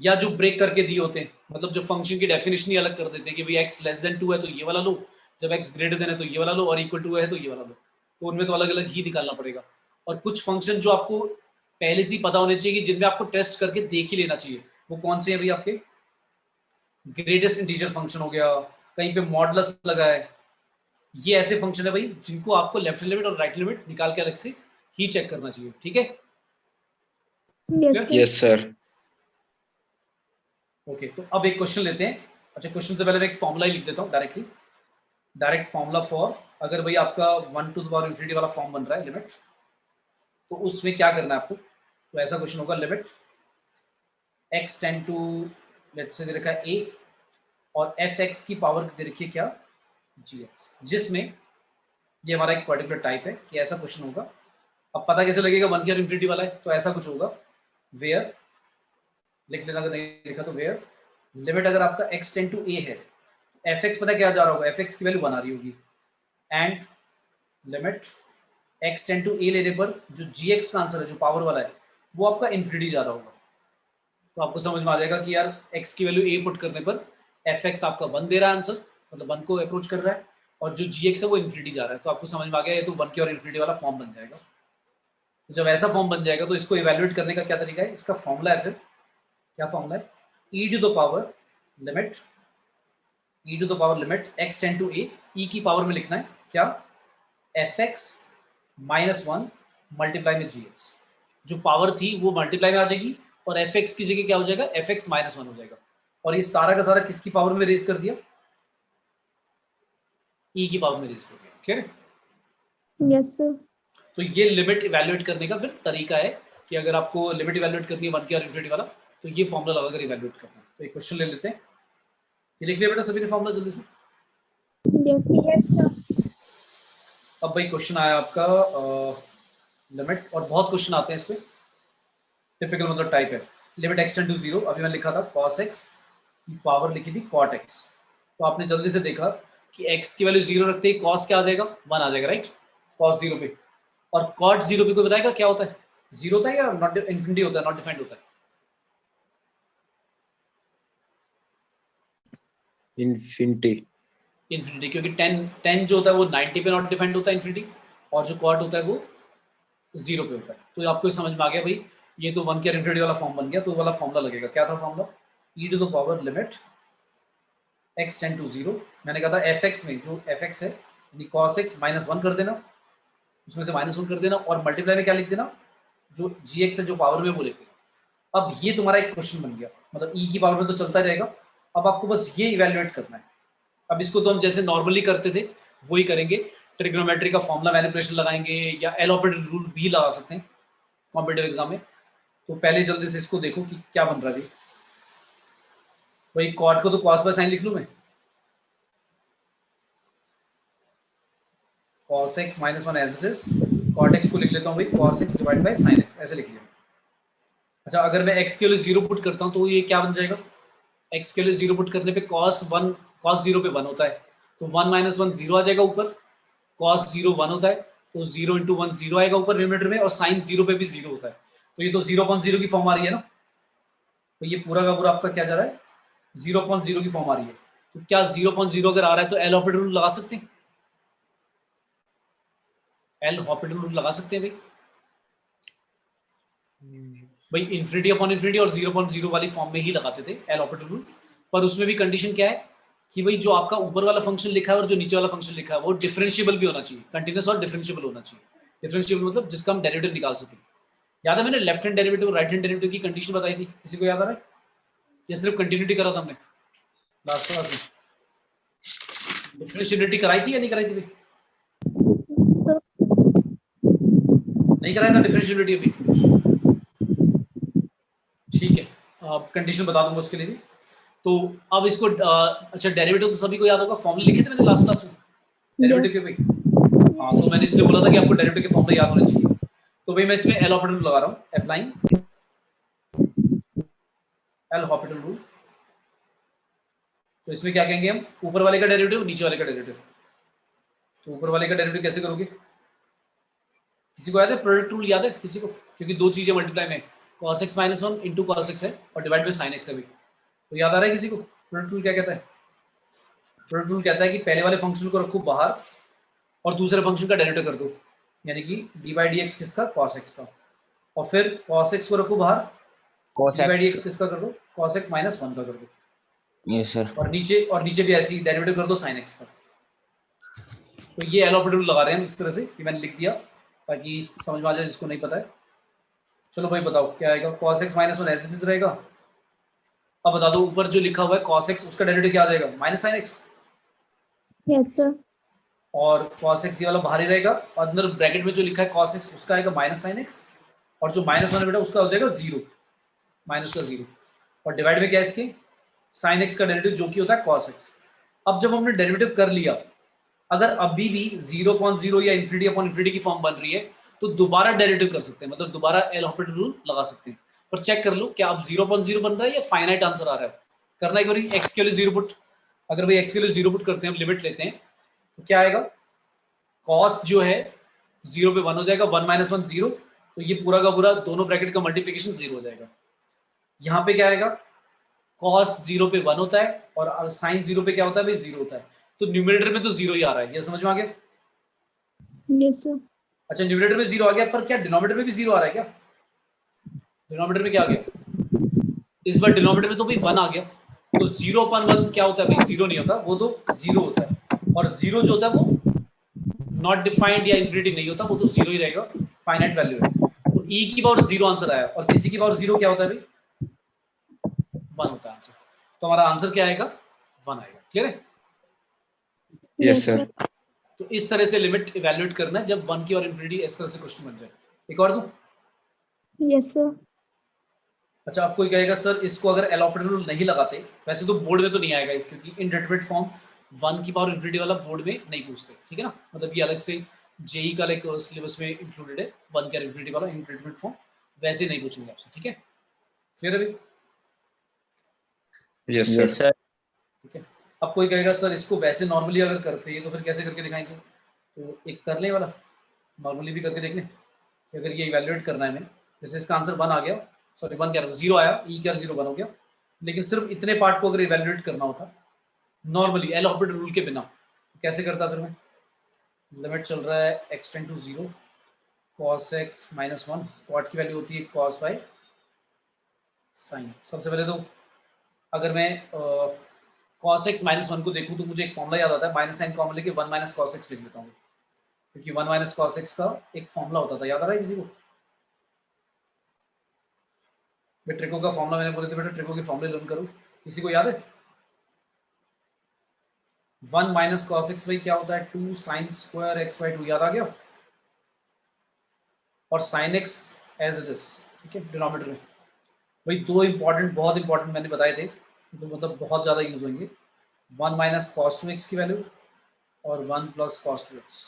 या जो ब्रेक करके दिए होते हैं, मतलब जो फंक्शन की डेफिनेशन ही अलग कर देते हैं कि भाई एक्स लेस देन 2 है तो ये वाला लो, जब एक्स ग्रेटर देन है तो ये वाला लो, और इक्वल टू है तो ये वाला लो, तो उनमें तो अलग अलग ही निकालना पड़ेगा। और कुछ फंक्शन जो आपको पहले से ही पता होने चाहिए कि जिनमें आपको टेस्ट करके देख ही लेना चाहिए, वो कौन से हैं भाई? आपके ग्रेटेस्ट इंटीजर फंक्शन हो गया, कहीं पे मॉडुलस लगा है, ये ऐसे फंक्शन है भाई जिनको आपको लेफ्ट लिमिट और राइट लिमिट निकाल के अलग से ही चेक करना चाहिए। ठीक है? Yes, sir. ओके, तो अब एक क्वेश्चन लेते हैं। अच्छा, क्वेश्चन से पहले मैं एक फॉर्मूला ही लिख देता हूँ डायरेक्टली, डायरेक्ट फॉर्मूला फॉर, अगर भाई आपका 1 टू द पावर इंफिनिटी वाला फॉर्म बन रहा है लिमिट, तो उसमें क्या करना है आपको? तो ऐसा क्वेश्चन होगा, limit x tend to let's say दे रखा है a और fx की पावर दे रखी है क्या? gx, जिसमें ये हमारा एक पर्टिकुलर टाइप है कि ऐसा क्वेश्चन होगा। अब पता कैसे लगेगा 1 की और इंफिनिटी वाला है? तो ऐसा कुछ होगा, वेयर, लिख लेना अगर नहीं लिखा तो, वेयर लिमिट अगर आपका x टेंड टू a है, fx पता क्या जा रहा होगा? fx की वैल्यू 1 आ रही होगी, and limit x tend to a लेने पर जो gx का आंसर है, जो पावर वाला है, वो आपका इंफिनिटी जा रहा होगा। तो आपको समझ में आ जाएगा कि यार x की वैल्यू a पुट करने पर fx आपका 1 दे रहा है आंसर, मतलब 1 को अप्रोच कर रहा है, और जो gx है वो इंफिनिटी जा रहा है। तो आपको समझ में आ गया ये तो 1 की और इंफिनिटी वाला फॉर्म बन जाएगा। तो जब ऐसा फॉर्म बन जाएगा तो इसको इवैल्यूएट करने का क्या तरीका है? इसका फॉर्मूला है, फिर क्या फॉर्मूला है? e to the power limit x tend to a, e की पावर में लिखना है क्या? fx माइनस 1 मल्टीप्लाई में gx, जो पावर थी वो मल्टीप्लाई में आ जाएगी और fx की जगह क्या हो जाएगा? fx माइनस 1 हो जाएगा। और ये सारा का सारा किसकी पावर में रेज कर दिया? e की पावर में रेज कर दिया। ठीक है? Yes sir. तो ये लिमिट इवैल्यूएट करने का फिर तरीका है कि अगर आपको लिमिट इवैल्यूएट करनी है 1 की और इंफिनिटी वाला, तो ये फॉर्मूला लगाकर इवैल्यूएट करना है। तो एक क्वेश्चन ले लेते हैं, ये लिख लिया बेटा सभी ने फॉर्मूला जल्दी से? Yes sir. अब भाई क्वेश्चन आया आपका लिमिट, और बहुत क्वेश्चन आते हैं इस पे, टिपिकल मतलब टाइप है, लिमिट x टेंड टू 0, अभी मैं लिखा था cos x की पावर लिखी थी cot x, तो आपने जल्दी से देखा कि x की वैल्यू 0 रखते ही cos क्या आ जाएगा? 1 आ जाएगा, राइट? cos 0 पे, और cot 0 पे कोई बताएगा क्या होता है? 0 होता है या नॉट इंफिनिटी होता है, नॉट डिफाइंड होता है? Infinity. इंफिनिटी, क्योंकि 10 जो होता है वो 90 पे नॉट डिफाइंड होता है इंफिनिटी, और जो cot होता है वो 0 पे होता है। तो आपको समझ में आ गया भाई, ये तो 1 की इंफिनिटी वाला फॉर्म बन गया। तो वाला फॉर्मूला लगेगा, क्या था formula? e to the power limit x tend to 0, मैंने कहा था fx में जो fx है यानी cos x माइनस 1 कर देना, उसमें से माइनस 1 कर देना, और मल्टीप्लाई में क्या लिख देना? जो gx है जो पावर में वो लिख देना। अब ये तुम्हारा एक क्वेश्चन बन गया, मतलब e की पावर में तो चलता रहेगा, अब आपको बस ये इवैल्यूएट करना है। अब इसको तो हम जैसे नॉर्मली करते थे वही करेंगे, ट्रिग्नोमेट्री का फॉर्मूला मैनिपुलेशन लगाएंगे, या एल ऑपरेटर रूल भी लगा सकते हैं कॉम्पिटिटिव एग्जाम में। तो पहले जल्दी से इसको देखो कि क्या बन रहा है भाई। कॉट को तो कॉस बाय साइन लिख लूं मैं, cos x minus 1 as it is, cot x को लिख लेता हूं भाई cos x divide by sin x, ऐसे लिख लिया। अच्छा, अगर मैं x के लिए 0 पुट करता हूं तो ये क्या बन जाएगा? x के लिए 0 पुट करने पे cos 0 पे 1 होता है, तो 1 माइनस 1 0 आ जाएगा ऊपर, cos 0 1 होता है, तो 0 इंटू 1 0 आएगा ऊपर न्यूमरेटर में, और sin 0 पे भी 0 होता है, तो ये तो 0.0 की फॉर्म आ रही है ना। तो ये पूरा का पूरा आपका क्या जा रहा है? 0.0 की फॉर्म आ रही है। तो क्या 0.0 अगर आ रहा है तो एल ऑपरेटर रूल लगा सकते हैं? एल ऑपरेटर रूल लगा सकते हैं भाई इंफिनिटी अपॉन इंफिनिटी और 0.0 वाली फॉर्म में ही लगाते थे एल ऑपरेटर रूल। पर उसमें भी कंडीशन क्या है कि भाई जो आपका ऊपर वाला फंक्शन लिखा है और जो नीचे वाला फंक्शन लिखा है वो डिफरेंशिएबल भी होना चाहिए, कंटिन्यूअस और डिफरेंशिएबल होना चाहिए। डिफरेंशिएबल मतलब जिसका हम डेरिवेटिव निकाल सकें। याद है मैंने लेफ्ट हैंड डेरिवेटिव और राइट हैंड डेरिवेटिव की कंडीशन बताई थी, किसी को याद आ रहा है? या सिर्फ कंटिन्यूटी करा था हमने लास्ट क्लास में? डिफरेंशिएबिलिटी कराई थी या नहीं कराई थी भाई? नहीं कराया था डिफरेंशियबिलिटी अभी? ठीक है, कंडीशन बता दूंगा उसके लिए भी। तो अब इसको अच्छा, डेरिवेटिव तो सभी को याद होगा, फॉर्मूले लिखे थे मैंने लास्ट क्लास में डेरिवेटिव के भाई। हाँ, तो मैंने इसलिए बोला था कि आपको डेरिवेटिव के फॉर्मूले याद होने चाहिए। तो भाई मैं इसमें एल हॉपिटल लगा रहा हूँ, अप्लाइंग एल हॉपिटल रूल। तो इसमें क्या कहेंगे हम, ऊपर वाले का डेरिवेटिव, नीचे वाले का डेरिवेटिव। तो ऊपर वाले का डेरिवेटिव कैसे करोगे? किसी को याद है प्रोडक्ट रूल, याद है किसी को? क्योंकि दो चीजें मल्टीप्लाई में, cos x minus one into cos x है और डिवाइड बाई sin x है भी। तो याद आ रहा है किसी को प्रोडक्ट रूल क्या कहता है? प्रोडक्ट रूल कहता है कि पहले वाले फंक्शन को रखो बाहर और दूसरे फंक्शन का डेरिवेटिव कर दो, यानी कि डी बाई डी एक्स किसका, cos x का, और फिर cos x को रखो बाहर, डी बाई डी एक्स किसका कर दो, cos x माइनस वन का कर दो। Yes sir. और नीचे भी ऐसे ही डेरिवेटिव कर दो sin x का। तो ये एल हॉपिटल लगा रहे हैं हम इस तरह से कि मैंने लिख दिया ताकि समझ में आ जाए जिसको नहीं पता है। चलो भाई बताओ क्या आएगा, cos x माइनस वन ऐसे ही रहेगा। अब बता दो ऊपर जो लिखा हुआ है cos x, उसका डेरिवेटिव क्या आ जाएगा, minus sin x। Yes sir. और cos x ये वाला बाहर ही रहेगा, और अंदर ब्रैकेट में जो लिखा है cos x उसका आएगा माइनस sin x, और जो माइनस वन है बेटा उसका हो जाएगा जीरो, माइनस का जीरो, और डिवाइड में क्या है इसके, sin x का डेरिवेटिव जो कि होता है cos x। अब जब हमने डेरिवेटिव कर लिया, अगर अभी भी 0.0 या इन्फिनिटी अपॉन इन्फिनिटी की फॉर्म बन रही है तो दोबारा डेरिवेटिव कर सकते हैं, मतलब दोबारा एल हॉपिटल रूल लगा सकते हैं। पर चेक कर लो क्या अब 0.0 बन रहा है या फाइनाइट आंसर आ रहा है। करना एक बार x के लिए जीरो पुट, अगर भाई x के लिए जीरो पुट करते हैं, हम लिमिट लेते हैं तो क्या आएगा, cos जो है 0 पे 1 हो जाएगा, 1 माइनस वन जीरो, तो ये पूरा का पूरा दोनों ब्रैकेट का मल्टीप्लिकेशन जीरो हो जाएगा। यहाँ पे क्या आएगा, cos 0 पे 1 होता है और sin 0 पे क्या होता है भाई, जीरो होता है। तो न्यूमरेटर में तो जीरो ही आ रहा है, ये समझ में आ गया? Yes sir. अच्छा, न्यूमरेटर में जीरो आ गया, पर क्या डिनोमिनेटर में भी जीरो आ रहा है क्या? डिनोमिनेटर में क्या आ गया इस बार, डिनोमिनेटर में तो भाई 1 आ गया। तो 0/1 क्या होता है भाई, जीरो नहीं होता, वो तो जीरो होता है। और जीरो जो होता है वो नॉट डिफाइंड या इन्फिनिटी नहीं होता, वो तो जीरो ही रहेगा, फाइनाइट वैल्यू है। तो e की पावर जीरो आंसर आया, और किसी की पावर जीरो क्या होता है भाई, 1 होता है आंसर। तो हमारा आंसर क्या आएगा, 1 आएगा। क्लियर है? Yes, sir. तो इस तरह से लिमिट इवैल्यूएट करना है जब 1 की और इन्फिनिटी इस तरह से क्वेश्चन बन जाए। एक और दूं? Yes sir. अच्छा, आप कोई कहेगा सर इसको अगर एल हॉपिटल रूल नहीं लगाते, वैसे तो बोर्ड में तो नहीं आएगा क्योंकि इनडेटरमिनेट फॉर्म 1 की पावर इन्फिनिटी वाला बोर्ड में नहीं पूछते, ठीक है ना, मतलब ये अलग से जेई का लाइक सिलेबस में इंक्लूडेड है 1 की इन्फिनिटी वाला इनडेटरमिनेट फॉर्म, वैसे नहीं पूछेंगे आपसे, ठीक है? क्लियर है अभी? Yes, sir. Yes sir. ठीक है। अब कोई कहेगा सर इसको वैसे नॉर्मली अगर करते हैं तो फिर कैसे करके दिखाएंगे, तो एक कर लें वाला, नॉर्मली भी करके देख लें कि अगर ये इवैल्यूएट करना है हमें, जैसे इसका आंसर 1 आ गया, सॉरी 1 क्या, 0 आया, ई क्या 0 1 हो गया, लेकिन सिर्फ इतने पार्ट को अगर इवैल्यूएट करना होता नॉर्मली एल हॉपिटल रूल के बिना, तो कैसे करता फिर मैं? लिमिट चल रहा है x tend to 0 cos x minus one, cot की वैल्यू होती है cos y साइन। सबसे पहले तो अगर मैं cos x माइनस वन को देखूं तो मुझे एक फॉर्मूला याद आता है, माइनस साइन कॉमन लेके 1 माइनस cos x लिख लेता हूँ, क्योंकि 1 माइनस cos x का एक फॉर्मूला होता था, याद आ रहा है किसी को? ट्रिको का फॉर्मूला मैंने बोले थे बेटा, ट्रिको के फॉर्मूले लर्न करो, किसी को याद है? 1 माइनस cos x क्या होता है, 2 साइन स्क्वायर x बाई 2, याद आ गया? और sine x as it is, ठीक है, डिनोमिनेटर में। भाई दो इंपॉर्टेंट, बहुत इंपॉर्टेंट मैंने बताए थे, तो मतलब बहुत ज़्यादा यूज होंगे। 1 माइनस cos 2x की वैल्यू और 1 plus cos 2x।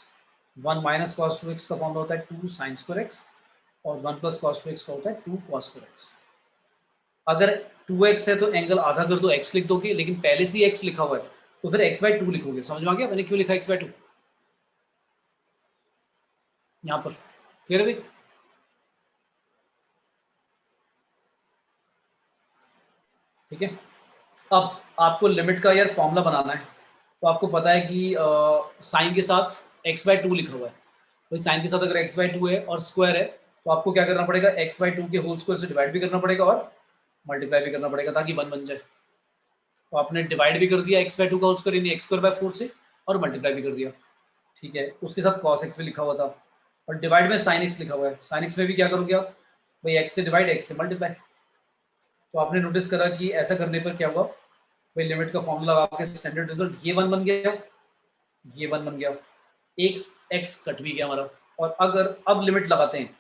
1 minus cos 2x का फॉर्मूला होता है 2 साइन स्क्वायर x, और 1 प्लस cos 2x का होता है 2 cos स्क्वायर x। अगर 2x है तो एंगल आधा कर दो, x लिख दोगे, लेकिन पहले से ही x लिखा हुआ है तो फिर x बाई 2 लिखोगे। समझ में आ गया मैंने क्यों लिखा x बाई 2 यहाँ पर? क्लियर है भाई? ठीक है। अब आपको लिमिट का यार फॉर्मूला बनाना है, तो आपको पता है कि साइन के साथ x बाई 2 लिखा हुआ है, तो साइन के साथ अगर x बाई 2 है और स्क्वायर है तो आपको क्या करना पड़ेगा, x बाई 2 के होल स्क्वायर से डिवाइड भी करना पड़ेगा और मल्टीप्लाई भी करना पड़ेगा ताकि 1 बन जाए। तो आपने डिवाइड भी कर दिया x बाई 2 का होल स्क्वायर यानी x स्क्वायर बाई 4 से, और मल्टीप्लाई भी कर दिया, ठीक है। उसके साथ cos x भी लिखा हुआ था, और डिवाइड में sin x लिखा हुआ है। sin x में भी क्या करोगे आप भाई, x से डिवाइड x से मल्टीप्लाई। तो आपने नोटिस करा कि ऐसा करने पर क्या हुआ भाई, लिमिट का फॉर्मूला लगा के स्टैंडर्ड रिजल्ट ये 1 बन गया, ये 1 बन गया, x कट भी गया हमारा। और अगर अब लिमिट लगाते हैं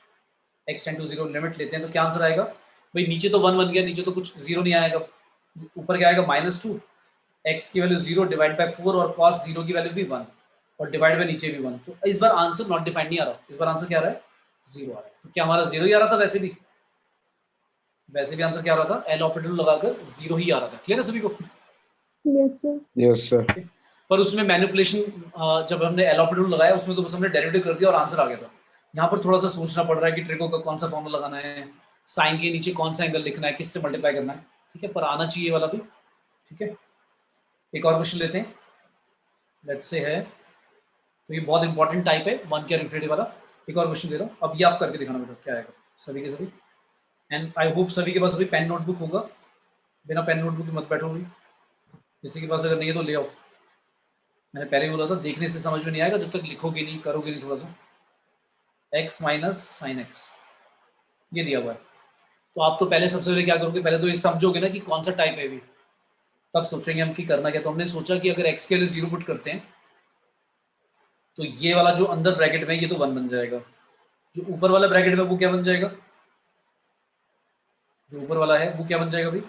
x टेंड टू 0 लिमिट लेते हैं तो क्या आंसर आएगा भाई? नीचे तो 1 बन गया, नीचे तो कुछ 0 नहीं आएगा, ऊपर क्या आएगा -2, x की वैल्यू 0 डिवाइड बाय 4 और cos 0 की वैल्यू भी 1 और डिवाइड बाय नीचे भी 1। तो इस बार आंसर नॉट डिफाइंड नहीं आ रहा, इस बार आंसर क्या आ रहा है? 0 आ रहा है। तो क्या हमारा 0 ही आ रहा था? वैसे भी आंसर क्या आ रहा था? एल ऑपरेटर लगाकर 0 ही आ रहा था। क्लियर है सभी को? Yes, sir. Yes, sir. पर उसमें मैनिपुलेशन जब हमने एल ऑपरेटर लगाया उसमें तो बस हमने डेरिवेटिव कर दिया और आंसर आ गया था। यहाँ पर थोड़ा सा सोचना पड़ रहा है कि ट्रिको का कौन सा फॉर्मूला लगाना है, साइन के नीचे कौन सा एंगल लिखना है, किससे मल्टीप्लाई करना है, ठीक है, पर आना चाहिए वाला भी। ठीक है, एक और क्वेश्चन लेते हैं, लेट्स से है, तो ये बहुत इंपॉर्टेंट टाइप है, वन के इन्फिनिटी वाला। एक और क्वेश्चन दे रहा हूँ, अब ये आप करके दिखाना बेटा क्या आएगा सभी के सभी। एंड आई होप सभी के पास भी पेन नोटबुक होगा, बिना पेन नोटबुक के मत बैठो भी, किसी के पास अगर नहीं है तो ले आओ। मैंने पहले ही बोला था देखने से समझ में नहीं आएगा जब तक लिखोगे नहीं, करोगे नहीं थोड़ा सा। x माइनस साइन एक्स ये दिया हुआ है, तो आप तो पहले सबसे पहले क्या करोगे, पहले तो ये समझोगे ना कि कौन सा टाइप है भी, तब सोचेंगे हम कि करना क्या। तो हमने सोचा कि अगर x के लिए 0 पुट करते हैं तो ये वाला जो अंदर ब्रैकेट में ये तो 1 बन जाएगा, जो ऊपर वाला ब्रैकेट में वो क्या बन जाएगा, जो ऊपर वाला है वो क्या बन जाएगा भाई?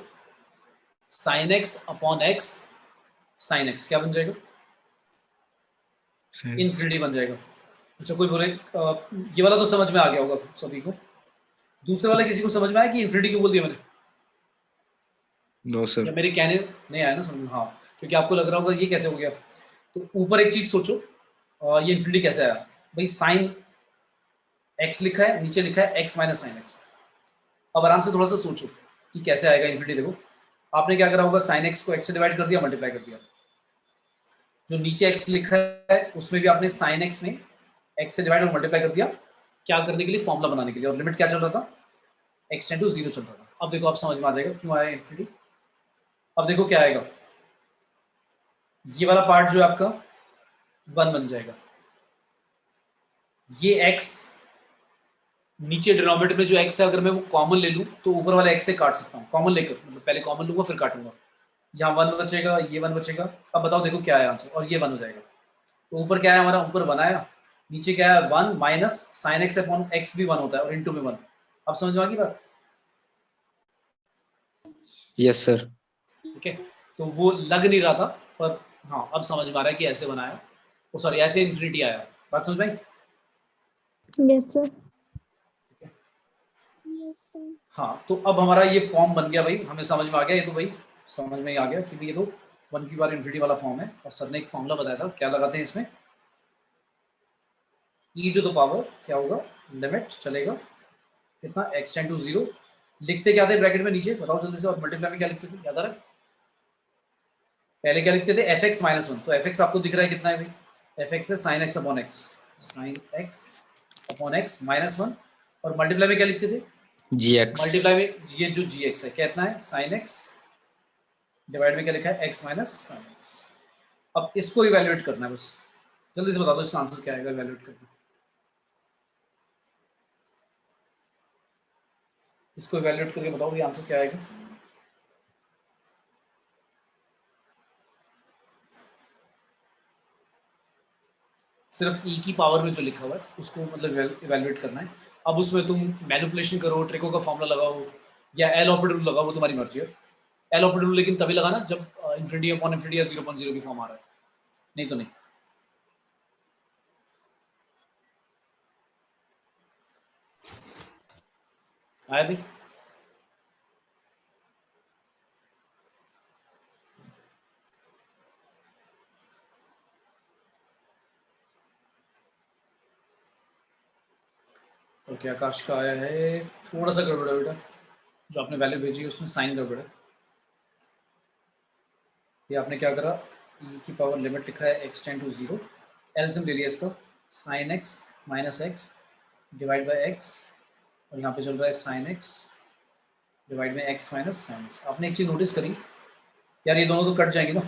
Sine x upon x, sine x क्या बन जाएगा? इन्फिनिटी बन जाएगा। अच्छा कोई बोले ये वाला तो समझ में आ गया होगा सभी को, दूसरे वाला किसी को समझ में आया कि इन्फिनिटी क्यों बोल दिया मैंने? No, sir. या मेरे कहने नहीं आया ना समझ में? हाँ, क्योंकि आपको लग रहा होगा ये कैसे हो गया। तो ऊपर एक चीज सोचो, ये इन्फिनिटी कैसे आया भाई? साइन एक्स लिखा है, नीचे लिखा है एक्स माइनस साइन एक्स। अब आराम से थोड़ा सा सोचो कि कैसे आएगा इन्फिनिटी। देखो आपने क्या करा होगा, साइन एक्स को एक्स से डिवाइड कर दिया, मल्टीप्लाई कर दिया, जो नीचे एक्स लिखा है उसमें भी आपने साइन एक्स में एक्स से डिवाइड और मल्टीप्लाई कर दिया, क्या करने के लिए? फॉर्मूला बनाने के लिए। और लिमिट क्या चल रहा था? एक्स टेंड टू 0 चल रहा था। अब देखो आप समझ में आ जाएगा क्यों आया इन्फिनिटी। अब देखो क्या आएगा, ये वाला पार्ट जो है आपका 1 बन जाएगा, ये x नीचे डिनोमिनेटर में जो x है अगर मैं वो कॉमन ले लूं तो ऊपर वाला x से काट सकता हूं, कॉमन लेकर, मतलब पहले कॉमन लूंगा फिर काटूंगा। यहाँ 1 बचेगा, ये 1 बचेगा। अब बताओ देखो क्या है आंसर, और ये 1 हो जाएगा। तो ऊपर क्या है हमारा? ऊपर 1 आया, नीचे क्या है? 1 minus sine x upon x भी 1 होता है और इंटू में 1। अब समझ में आ गई बात? Yes, sir. ठीक है, तो वो लग नहीं रहा था पर हाँ अब समझ में आ रहा है कि ऐसे बनाया, ओ सॉरी ऐसे इन्फिनिटी आया। बात समझ में आई? Yes, sir. Yes, sir. हाँ, तो अब हमारा ये फॉर्म बन गया भाई, हमें समझ में आ गया, ये तो भाई समझ में ही आ गया कि ये तो 1 की बार इन्फिनिटी वाला फॉर्म है। और सर ने एक फॉर्मूला बताया था, क्या लगाते हैं इसमें? e टू द पावर क्या होगा, लिमिट चलेगा कितना, x टेंड टू 0। लिखते क्या थे ब्रैकेट में नीचे, बताओ जल्दी से। और मल्टीप्लाई में क्या लिखते थे, याद आ रहा है? पहले क्या लिखते थे? fx minus 1। तो fx आपको दिख रहा है कितना है भाई? fx है sine x upon x, sine x upon x minus 1। और मल्टीप्लाई में क्या लिखते थे? GX. मल्टीप्लाई में ये जो gx है कितना है? साइन एक्स डिवाइड में क्या लिखा है? x minus sine x. अब इसको इवैल्यूएट करना है, बस जल्दी से बता दो इसका आंसर क्या आएगा इवैल्यूएट करके। इसको इवैल्यूएट करके बताओ ये आंसर क्या आएगा। सिर्फ e की पावर में जो लिखा हुआ है उसको मतलब इवैल्यूएट करना है। अब उसमें तुम मैनिपुलेशन करो, ट्रिको का फॉर्मूला लगाओ या एल ऑपरेटर लगाओ, वो तुम्हारी मर्जी है। एल ऑपरेटर लेकिन तभी लगाना जब इन्फिनिटी अपॉन इन्फिनिटी या 0.0 की फॉर्म आ रहा है, नहीं तो नहीं। आया भी? ओके, आकाश का आया है, थोड़ा सा गड़बड़ है बेटा, जो आपने वैल्यू भेजी है उसमें साइन गड़बड़ है। ये आपने क्या करा, e की पावर लिमिट लिखा है x टेंड टू 0, एलसीएम ले लिया इसका, sine x minus x divide by x, और यहाँ पे चल रहा है साइन एक्स डिवाइड में एक्स माइनस साइन एक्स। आपने एक चीज़ नोटिस करी यार, ये दोनों तो कट जाएंगे ना,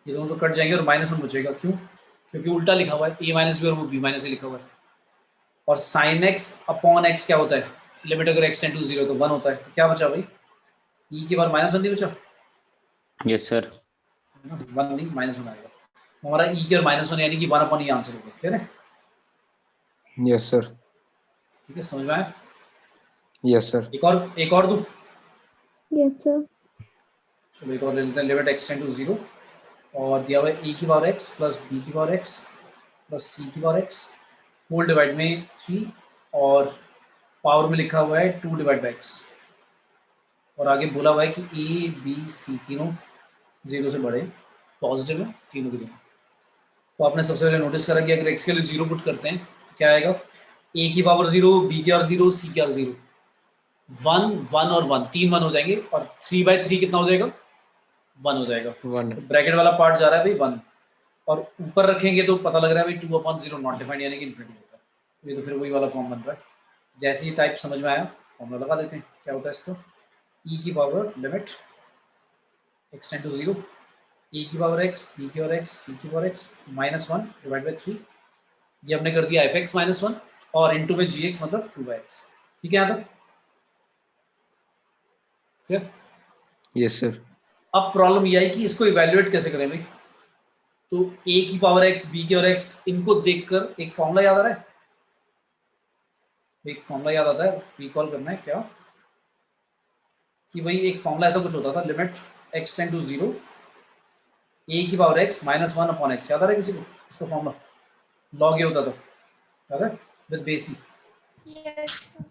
ये दोनों तो कट जाएंगे और माइनस 1 बचेगा। क्यों? क्योंकि उल्टा लिखा हुआ है, ए माइनस बी और वो बी माइनस ए लिखा हुआ है। और साइन एक्स अपॉन एक्स क्या होता है, लिमिट अगर एक्स टेंड टू 0 तो 1 होता है। तो क्या बचा भाई, ई की बार -1 नहीं बचा? Yes sir. 1 नहीं -1 आएगा हमारा, ई की और -1 यानी कि 1 अपॉन ई आंसर होगा। क्लियर है? Yes, sir. ठीक है, समझ में आया? Yes, sir. एक और दूं? Yes, sir. चलो एक और ले लेते हैं। लिमिट x टेंड टू 0 और दिया हुआ है a की पावर x प्लस b की पावर x प्लस c की पावर x होल डिवाइड में 3 और पावर में लिखा हुआ है 2 डिवाइड बाई x और आगे बोला हुआ है कि a b c तीनों 0 से बड़े पॉजिटिव है तीनों के दोनों। तो आपने सबसे पहले नोटिस करा कि अगर x के लिए 0 पुट करते हैं तो क्या आएगा? a की पावर 0, b की पावर 0, c की पावर 0, 1 1 और 1 तीन 1 हो जाएंगे और 3/3 कितना हो जाएगा? 1 हो जाएगा। One. तो ब्रैकेट वाला पार्ट जा रहा है भाई 1 और ऊपर रखेंगे तो पता लग रहा है भाई 2/0 नॉट डिफाइंड यानी कि इन्फिनिटी होता है। ये तो फिर वही वाला फॉर्म बन रहा है। जैसे ही टाइप समझ में आया फॉर्मूला लगा देते हैं। क्या होता है इसको? e की power limit x tend to 0 e की पावर x b की पावर x c की पावर x -1 डिवाइड बाई 3 ये हमने कर दिया f(x -1) और इनटू में gx मतलब 2/x। ठीक है यहाँ तक? ठीक है? Yes, sir. अब प्रॉब्लम ये आई कि इसको इवैल्यूएट कैसे करें भाई? तो a की पावर x b की पावर x इनको देखकर एक फॉर्मूला याद आ रहा है? एक फॉर्मूला याद आता है, रिकॉल करना है क्या कि भाई एक फॉर्मूला ऐसा कुछ होता था limit x tend to 0 a की पावर x -1 अपॉन x। याद आ रहा है किसी को इसका फॉर्मूला? लॉग ए होता था, याद है, with base E. Yes, sir.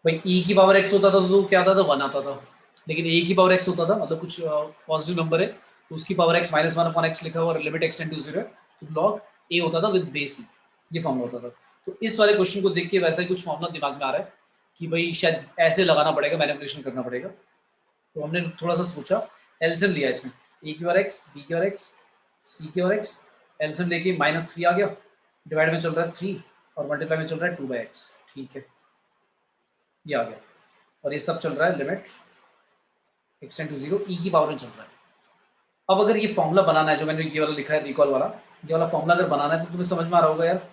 भाई e की पावर x होता था तो क्या आता था? 1 आता था। लेकिन a की पावर x होता था मतलब कुछ पॉजिटिव नंबर है तो उसकी पावर x -1 अपॉन x लिखा हुआ और लिमिट x टेंड टू 0 है तो लॉग a होता था विद बेस ई। ये फॉर्मूला होता था। तो इस वाले क्वेश्चन को देख के वैसा ही कुछ फॉर्मूला दिमाग में आ रहा है कि भाई शायद ऐसे लगाना पड़ेगा, मैनिपुलेशन करना पड़ेगा। तो हमने थोड़ा सा सोचा, एलसीएम लिया इसमें, a की पावर x b की पावर x c की पावर x एलसीएम लेके -3 आ गया, डिवाइड में चल रहा है 3 और मल्टीप्लाई में चल रहा है 2/x। ठीक है, ये आ गया और ये सब चल रहा है limit x tend to 0 e की पावर में चल रहा है। अब अगर ये फॉर्मूला बनाना है जो मैंने ये वाला लिखा है रिकॉल वाला, ये वाला फॉर्मूला अगर बनाना है तो तुम्हें समझ में आ रहा होगा यार,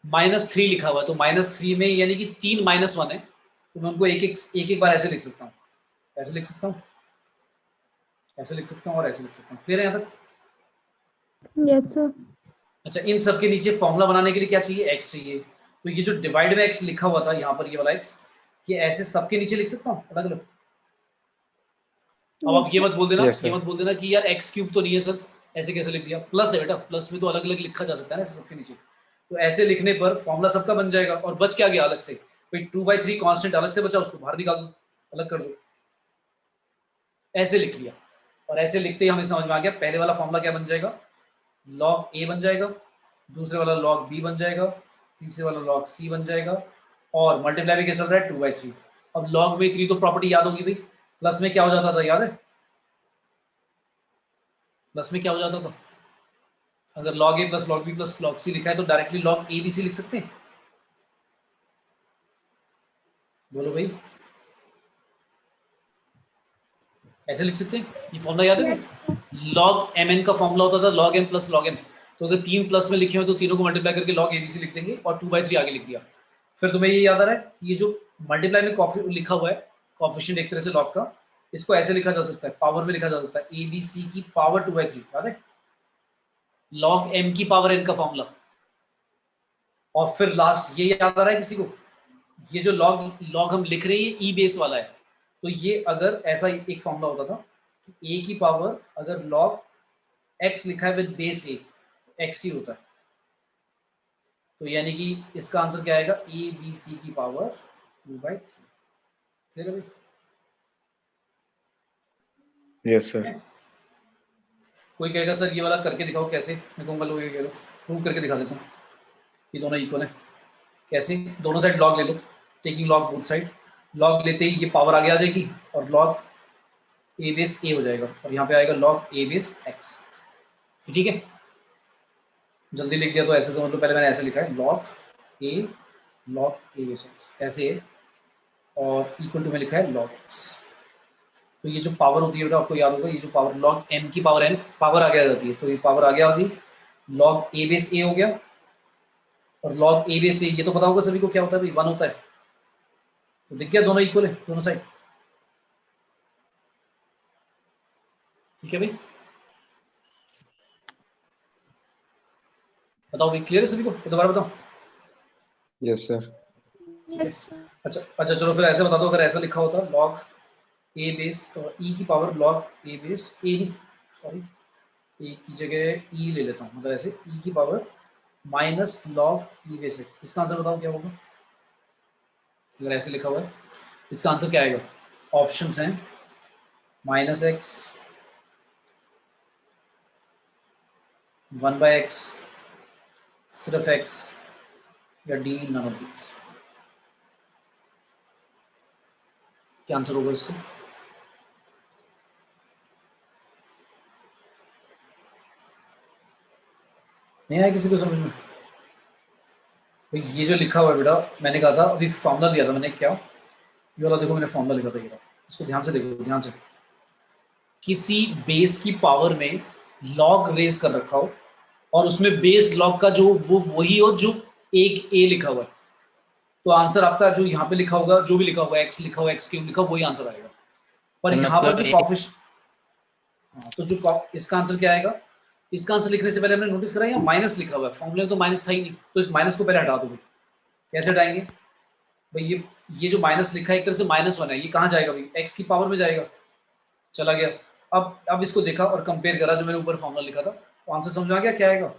-3 लिखा हुआ है तो -3 में यानी कि 3 -1 है तो मैं उनको एक बार ऐसे लिख सकता हूँ, ऐसे लिख सकता हूँ, ऐसे लिख सकता हूँ और ऐसे लिख सकता हूँ। क्लियर है यहाँ तक? Yes, sir. अच्छा, इन सब के नीचे फॉर्मूला बनाने के लिए क्या चाहिए? x चाहिए। तो ये जो डिवाइड में x लिखा हुआ था यहाँ पर, ये वाला x, ये ऐसे सबके नीचे लिख सकता हूँ अलग अलग। अब आप ये मत बोल देना, Yes, ये sir. मत बोल देना कि यार x क्यूब तो नहीं है सर, ऐसे कैसे लिख दिया? प्लस है बेटा, प्लस में तो अलग अलग लिखा जा सकता है ना ऐसे सबके नीचे। तो ऐसे लिखने पर फॉर्मूला सबका बन जाएगा और बच क्या गया अलग से? भाई 2/3 कांस्टेंट अलग से बचा, उसको बाहर निकाल दो, अलग कर दो। ऐसे लिख लिया और ऐसे लिखते ही हमें समझ में आ गया पहले वाला फॉर्मूला क्या बन जाएगा? लॉग ए बन जाएगा, दूसरे वाला लॉग बी बन जाएगा, तीसरे वाला लॉग सी बन जाएगा और मल्टीप्लाई में क्या चल रहा है? 2/3। अब लॉग में 3 तो प्रॉपर्टी याद होगी भाई, प्लस में क्या हो जाता था याद है? प्लस में क्या हो जाता था? अगर log A plus log B plus log C लिखा है तो directly log A B C लिख सकते हैं? बोलो भाई, ऐसे लिख सकते हैं? ये फॉर्मूला याद है? Yes, sir. Log M N का फॉर्मूला होता था log M plus log M. तो अगर 3 प्लस में लिखे हो तो तीनों को मल्टीप्लाई करके लॉग ए बी सी लिख देंगे और 2/3 आगे लिख दिया। फिर तुम्हें ये याद आ रहा है कि ये जो मल्टीप्लाई में लिखा हुआ है कॉफिशिएंट एक तरह से लॉग का, इसको ऐसे लिखा जा सकता है, पावर में लिखा जा सकता है, ए बी सी की पावर 2/3। याद है? लॉग एम की पावर एन का फॉर्मूला। और फिर लास्ट ये याद आ रहा है किसी को? ये जो लॉग लॉग हम लिख रहे हैं ये ई बेस वाला है। तो ये अगर ऐसा एक फॉर्मूला होता था, ए की पावर अगर लॉग एक्स लिखा है विद बेस ए, एक्स ही होता है। तो यानी कि इसका आंसर क्या आएगा? ए बी सी की पावर 2/3। ठीक है भाई? Yes, sir. कोई कहेगा सर ये वाला करके दिखाओ कैसे? मैं कहूँगा लो ये कह लो, प्रूव करके दिखा देता हूँ। ये दोनों इक्वल है। कैसे? दोनों साइड लॉग ले लो, taking log both side. Log लेते ही ये पावर आगे आ जाएगी और लॉग ए बेस ए हो जाएगा और यहाँ पे आएगा लॉग ए बेस एक्स। ठीक है, जल्दी लिख दिया तो ऐसे समझ लो, पहले मैंने ऐसे लिखा है लॉग ए बेस एक्स ऐसे है और इक्वल टू में लिखा है लॉग एक्स। तो ये जो पावर होती है बेटा आपको याद होगा, ये जो पावर लॉग एम की पावर एन पावर आगे आ जाती है, तो ये पावर आगे आ गई, लॉग ए बेस ए हो गया और लॉग ए बेस ए ये तो पता होगा सभी को क्या होता है भाई? 1 होता है। तो दिख गया दोनों इक्वल है दोनों साइड। ठीक है भाई, बताओ भाई, क्लियर है सभी को? तो दोबारा बताओ। Yes, sir. Yes, sir. अच्छा चलो फिर ऐसे बता दो, अगर ऐसा लिखा होता log a बेस e की power log a base a नहीं, सॉरी a की जगह e ले लेता हूँ, मतलब ऐसे e की power minus log e base, इसका आंसर बताओ क्या होगा अगर ऐसे लिखा हुआ है। इसका आंसर क्या आएगा? ऑप्शंस हैं माइनस एक्स, 1/x, सिर्फ x, या डी नन ऑफ दीज। क्या आंसर होगा इसका? नहीं आया किसी को समझ में? तो ये जो लिखा हुआ है बेटा, मैंने कहा था अभी फॉर्मूला दिया था मैंने, क्या ये वाला देखो, मैंने फॉर्मूला लिखा था, ये इसको ध्यान से देखो, ध्यान से। किसी बेस की पावर में लॉग रेज कर रखा हो और उसमें बेस लॉग का जो वो वही हो जो एक ए लिखा हुआ है, तो आंसर आपका जो यहाँ पे लिखा होगा, जो भी लिखा होगा, एक्स लिखा हुआ, एक्स क्यूब लिखा हुआ, वही आंसर आएगा। पर यहाँ पर जो कॉफिश, तो जो इसका आंसर क्या आएगा? इसका आंसर लिखने से पहले हमने नोटिस करा यहाँ माइनस लिखा हुआ है, फॉर्मूले में तो माइनस था ही नहीं, तो इस माइनस को पहले हटा दो भाई। कैसे हटाएंगे भाई? ये जो माइनस लिखा है एक तरह से -1 है, ये कहाँ जाएगा भाई? एक्स की पावर में जाएगा, चला गया। अब इसको देखा और कंपेयर करा, जो मैंने ऊपर फॉर्मूला लिखा था, तो आंसर समझ आ गया क्या आएगा?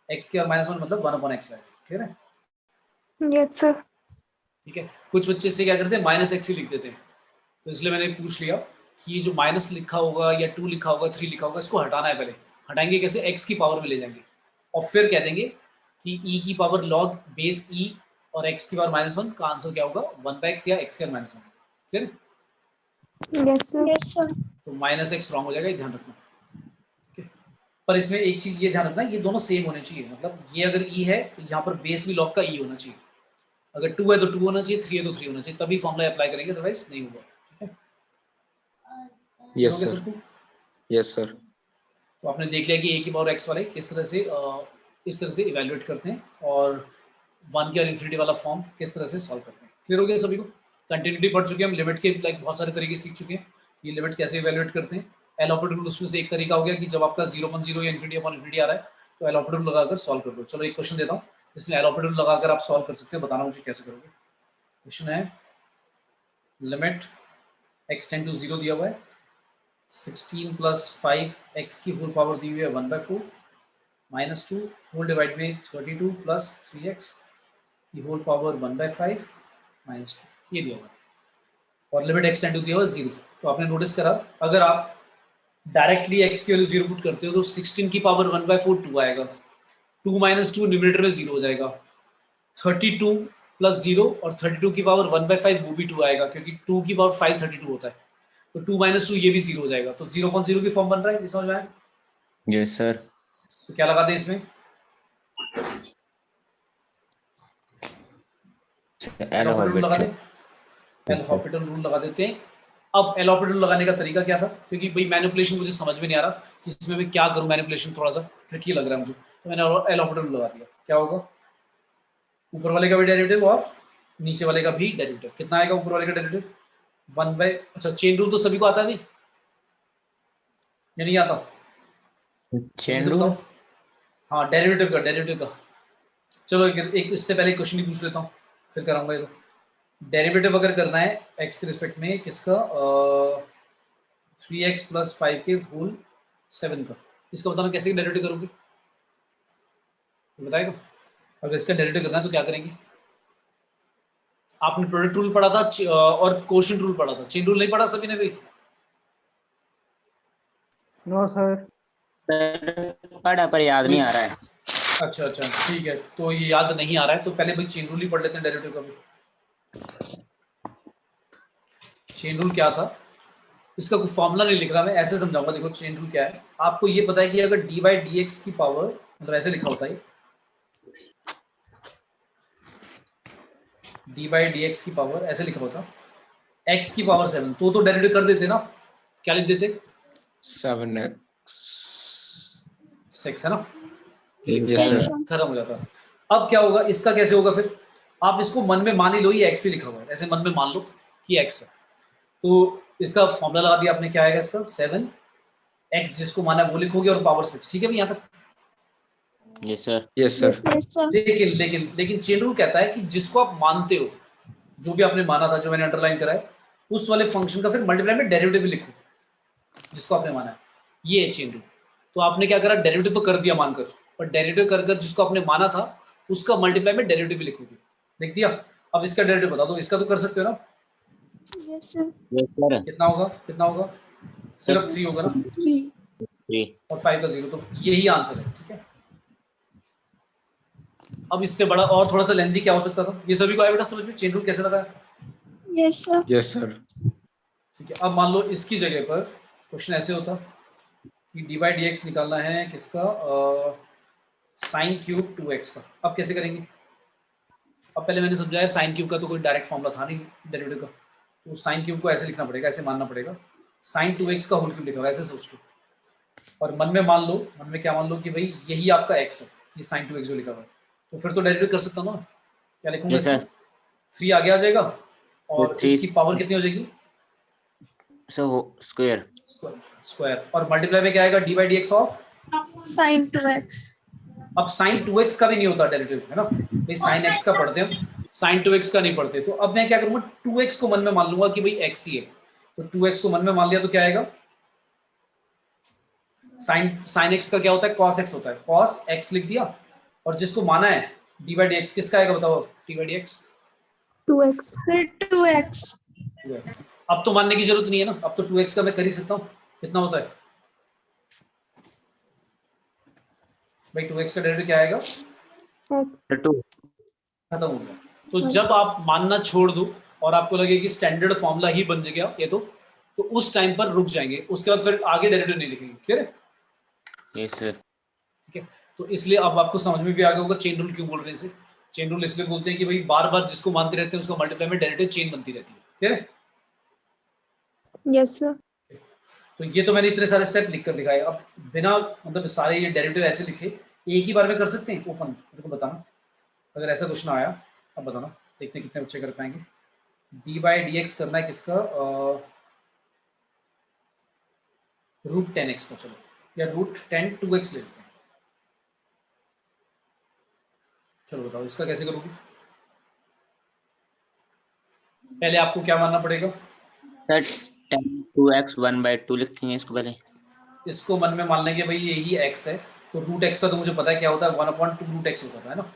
एक्स की -1 मतलब 1/x आएगा, ठीक है? Yes, sir. ठीक है। कुछ बच्चे से क्या करते हैं, -x ही लिख देते हैं, तो इसलिए मैंने पूछ लिया कि ये जो माइनस लिखा होगा या 2 लिखा होगा, 3 लिखा होगा, इसको हटाना है। पहले हटाएंगे कैसे? x की पावर में ले जाएंगे और फिर कह देंगे कि e की पावर log बेस e और x की पावर -1 का आंसर क्या होगा? 1/x या x के -1, ठीक है? Yes, sir. Yes, sir. तो -x रॉन्ग हो जाएगा, ये ध्यान रखना। ठीक है? पर इसमें एक चीज ये ध्यान रखना, ये दोनों सेम होने चाहिए, मतलब ये अगर e है तो यहाँ पर बेस भी log का e होना चाहिए, अगर 2 है तो 2 होना चाहिए, 3 है तो 3 होना चाहिए, तभी फॉर्मूला अप्लाई करेंगे, अदरवाइज नहीं होगा। ठीक है? Yes, sir. Yes, sir. तो आपने देख लिया कि a की पावर x वाले किस तरह से इस तरह से इवेल्युएट करते हैं और 1 के और इन्फिनिटी वाला फॉर्म किस तरह से सॉल्व करते हैं। क्लियर हो गया सभी को? कंटिन्यूटी पढ़ चुके हैं हम, लिमिट के लाइक बहुत सारे तरीके सीख चुके हैं, ये लिमिट कैसे इवेल्युएट करते हैं। एल ऑपरेटर रूल उसमें से एक तरीका हो गया कि जब आपका 0/0 या इन्फिनिटी अपॉन इन्फिनिटी आ रहा है तो एल ऑपरेटर लगाकर सॉल्व कर दो। चलो एक क्वेश्चन देता हूँ, इसमें एल ऑपरेटर लगाकर आप सॉल्व कर सकते हैं, बताना मुझे कैसे करोगे। क्वेश्चन है लिमिट x टेंड टू 0 दिया हुआ है, 16 + 5x की होल पावर दी हुई है 1/4 -2 होल डिवाइड में 32 + 3x की होल पावर 1/5 -2, ये दिया हुआ है और लिमिट x टेंड टू दिया हुआ है 0। तो आपने नोटिस करा, अगर आप डायरेक्टली x की वैल्यू 0 पुट करते हो तो 16 की पावर 1/4 2 आएगा, 2 - 2 न्यूमरेटर में 0 हो जाएगा, 32 + 0 और 32 की पावर 1/5 वो भी 2 आएगा, क्योंकि 2 की पावर 5 32 होता है, तो 2 - 2 ये भी 0 हो जाएगा, तो 0/0 की फॉर्म बन रहा है, ये समझ में आया? Yes sir. तो क्या लगा दें इसमें? एल ऑपरेटर लगा दें, एल ऑपरेटर रूल लगा देते हैं। अब एल ऑपरेटर लगाने का तरीका क्या था, क्योंकि भाई मैनिपुलेशन मुझे समझ में नहीं आ रहा कि इसमें मैं क्या करूं, मैनिपुलेशन थोड़ा सा ट्रिकी लग रहा है मुझे, तो मैंने एल ऑपरेटर लगा दिया। क्या होगा? ऊपर वाले का भी डेरिवेटिव और नीचे वाले का भी डेरिवेटिव। कितना आएगा ऊपर वाले का डेरिवेटिव? 1/, अच्छा चेन रूल तो सभी को आता है भाई या नहीं आता? Chain rule? हाँ डेरिवेटिव का। चलो एक इससे पहले क्वेश्चन ही पूछ लेता हूँ, फिर कराऊंगा ये। डेरिवेटिव अगर करना है x के रिस्पेक्ट में किसका, 3x + 5 के होल 7 का, इसका बताना कैसे डेरिवेटिव करोगे, बताएगा? अगर इसका डेरिवेटिव करना है तो क्या करेंगे? आपने प्रोडक्ट रूल पढ़ा था और कोशेंट रूल पढ़ा था, चेन रूल नहीं पढ़ा सभी ने भी? No sir. पढ़ा पर याद नहीं आ रहा है। अच्छा ठीक है, तो ये याद नहीं आ रहा है तो पहले भाई चेन रूल ही पढ़ लेते हैं डेरिवेटिव का भी। चेन रूल क्या था, इसका कोई फॉर्मूला नहीं लिख रहा मैं, ऐसे समझाऊंगा। देखो चेन रूल क्या है, आपको ये पता है कि अगर d/dx की पावर, मतलब ऐसे लिखा होता है d/dx की पावर, ऐसे लिखा होता x की पावर 7, तो डेरिवेटिव कर देते ना, क्या लिख देते? 7x 6 है ना, Yes, sir. खत्म हो जाता। अब क्या होगा, इसका कैसे होगा फिर? आप इसको मन में मान ही लो, ये x ही लिखा हुआ है, ऐसे मन में मान लो कि x है, तो इसका फॉर्मूला लगा दिया आपने, क्या आएगा इसका? 7x जिसको माना वो लिखोगे और पावर 6, ठीक है भाई यहाँ तक? Yes sir. Yes, sir. Yes, sir. लेकिन चेन रूल कहता है कि जिसको आप मानते हो जो भी आपने माना था, जो मैंने अंडरलाइन करा है, उस वाले फंक्शन का फिर मल्टीप्लाई में डेरिवेटिव भी लिखो जिसको आपने माना है। ये है चेन रूल। तो आपने क्या करा, डेरिवेटिव तो कर दिया मानकर, पर डेरिवेटिव कर कर जिसको आपने माना था उसका मल्टीप्लाई में डेरिवेटिव भी लिखोगे। लिख दिया। अब इसका डेरिवेटिव बता दो। इसका तो कर सकते हो ना? Yes, sir. Yes sir. कितना होगा? कितना होगा? सिर्फ 3 होगा ना, 3. 3 और 5 का 0, तो यही आंसर है। ठीक है, अब इससे बड़ा और थोड़ा सा लेंथी क्या हो सकता था? ये सभी को आया बेटा समझ में? चेन रूल कैसे लगा है? Yes, sir. Yes, sir. ठीक है, अब मान लो इसकी जगह पर क्वेश्चन ऐसे होता कि डी बाई डी एक्स निकालना है किसका, साइन क्यूब 2x का। अब कैसे करेंगे? अब पहले मैंने समझाया साइन क्यूब का तो कोई डायरेक्ट फॉर्मूला था नहीं डेरिवेटिव का, तो साइन क्यूब को ऐसे लिखना पड़ेगा, ऐसे मानना पड़ेगा साइन 2x का होल क्यूब लिखा हुआ है, ऐसे सोच लो। और मन में मान लो, मन में क्या मान लो कि भाई यही आपका x है, ये साइन 2x जो लिखा हुआ है, तो फिर तो डेरिवेटिव कर सकता हूँ ना। क्या लिखूंगा यस सर। इसका? 3 आगे आ जाएगा और तो 3 इसकी पावर कितनी हो जाएगी? So square. स्क्वायर। और मल्टीप्लाई में क्या आएगा? D by D x of, Sin 2x. अब साइन 2x का भी नहीं होता डेरिवेटिव, है ना भाई, साइन x का पढ़ते हैं, साइन 2x का नहीं पढ़ते। तो अब मैं क्या करूंगा, 2x को मन में मान लूंगा कि भाई x ही है, तो 2x को मन में मान लिया तो क्या आएगा? साइन x का क्या होता है? cos x होता है, cos x लिख दिया। और जिसको माना है डी बाई डी एक्स, किसका आएगा बताओ? D by D x 2x. Sir, 2x. अब तो मानने की जरूरत नहीं है ना, अब तो 2x का मैं कर ही सकता हूँ। कितना होता है भाई? 2x का डेरिवेटिव क्या आएगा? X. 2 खत्म हो गया। तो जब आप मानना छोड़ दो और आपको लगे कि स्टैंडर्ड फॉर्मूला ही बन गया ये, तो उस टाइम पर रुक जाएंगे, उसके बाद फिर आगे डेरिवेटिव नहीं लिखेंगे। क्लियर है? Yes sir. ठीक है, तो इसलिए अब आपको समझ में भी आ गया होगा चेन रूल क्यों बोल रहे हैं इसे। चेन रूल इसलिए बोलते हैं कि भाई बार बार जिसको मानते रहते हैं उसको मल्टीप्लाई में डेरिवेटिव चेन बनती रहती है। क्लियर है? Yes, sir. तो ये तो मैंने इतने सारे स्टेप लिख कर दिखाए। अब बिना मतलब सारे ये डेरिवेटिव ऐसे लिखे एक ही बार में कर सकते हैं ओपन? मेरे को बताना, अगर ऐसा क्वेश्चन आया अब बताना, देखते हैं कितने बच्चे कर पाएंगे। डी बाई डी एक्स करना है किसका? रूट 10x का, चलो, या रूट 10 2x ले लेते हैं। चलो बताओ इसका कैसे करोगे? पहले आपको क्या मानना पड़ेगा? सर 10 2x 1/2 लिखेंगे इसको पहले। इसको मन में मान लेंगे भाई यही x है, तो रूट x का तो मुझे पता है क्या होता है, 1/2 रूट x होता है ना।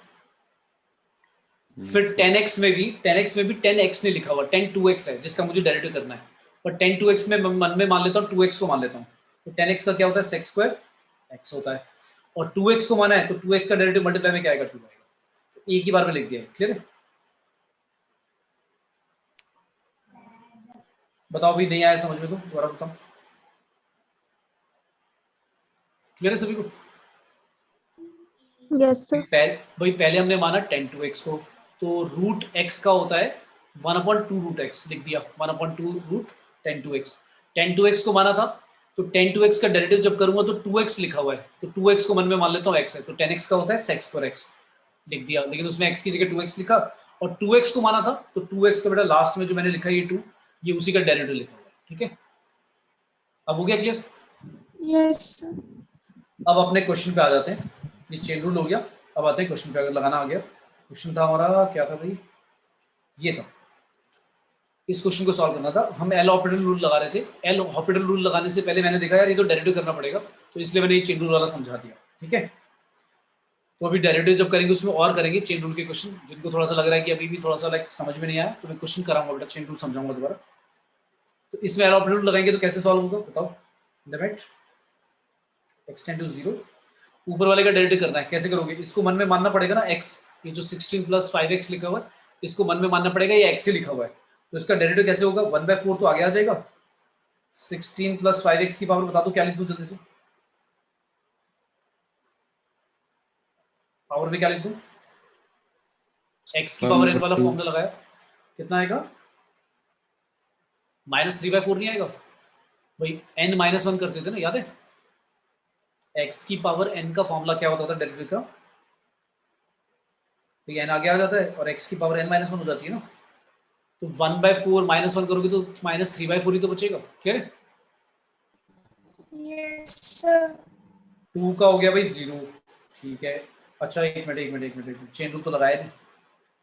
फिर 10x में भी 10x नहीं लिखा हुआ, 10 2x है जिसका मुझे डेरिवेटिव करना है, पर 10 2x में मन में मान लेता हूँ 2x को मान लेता हूँ, तो 10x का क्या होता है? sec स्क्वायर x होता है, और 2x को माना है तो 2x का डेरिवेटिव मल्टीप्लाई में क्या आएगा? 2 आएगा। तो एक ही बार में लिख दिया। क्लियर है? बताओ भाई, नहीं आया समझ में तो दोबारा बताओ। क्लियर है सभी को? Yes, sir. भाई पहले हमने माना 10 2x को, तो रूट x का होता है 1/2 रूट x, लिख दिया 1/2 रूट 10 2x। 10 2x को माना था, तो 10 2x का डेरिवेटिव जब करूंगा तो 2x लिखा हुआ है, तो 2x को मन में मान लेता हूँ x है, तो 10x का होता है sec स्क्वायर x, लिख दिया। लेकिन उसमें x की जगह 2x लिखा, और 2x को माना था तो 2x का बेटा लास्ट में जो मैंने लिखा ये 2, ये उसी का डेरिवेटिव लिखा हुआ है। ठीक है, अब हो गया क्लियर? Yes, sir. अब अपने क्वेश्चन पे आ जाते हैं। ये चेन रूल हो गया, अब आते हैं क्वेश्चन पे। अगर लगाना आ गया, क्वेश्चन था हमारा क्या था भाई? ये था, इस क्वेश्चन को सॉल्व करना था। हम एल हॉपिटल रूल लगा रहे थे। एल हॉपिटल रूल लगाने से पहले मैंने देखा यार ये तो डेरिवेटिव करना पड़ेगा, तो इसलिए मैंने ये चेन रूल वाला समझा दिया। ठीक है, तो अभी डेरिवेटिव जब करेंगे उसमें और करेंगे चेन रूल के क्वेश्चन। जिनको थोड़ा सा लग रहा है कि अभी भी थोड़ा सा लाइक समझ में नहीं आया, तो मैं क्वेश्चन कराऊंगा बेटा, चेन रूल समझाऊंगा दोबारा। तो इसमें एल हॉपिटल रूल लगाएंगे तो कैसे सॉल्व होगा बताओ? लिमिट x टेंड टू 0, ऊपर वाले का डेरिवेटिव करना है। कैसे करोगे? इसको मन में मानना पड़ेगा ना x, ये जो 16 + 5x लिखा हुआ है इसको मन में मानना पड़ेगा, ये x ही लिखा हुआ है, तो इसका डेरिवेटिव कैसे होगा? 1/4 तो आगे आ जाएगा। 16 + 5x की पावर बता दो क्या लिख दूं जल्दी से? पावर में क्या लिख दूं? x की पावर n वाला फॉर्मूला लगाया, कितना आएगा? -3/4 नहीं आएगा भाई? n -1 करते थे ना, याद है? x की पावर n का फॉर्मूला क्या होता था डेरिवेटिव का? तो ये n आगे आ जाता है और x की पावर n -1 हो जाती है ना, तो 1/4 -1 करोगे तो -3/4 ही तो बचेगा। ठीक है, Yes, sir. 2 का हो गया भाई 0। ठीक है, अच्छा एक मिनट, चेन रूल तो लगाया नहीं।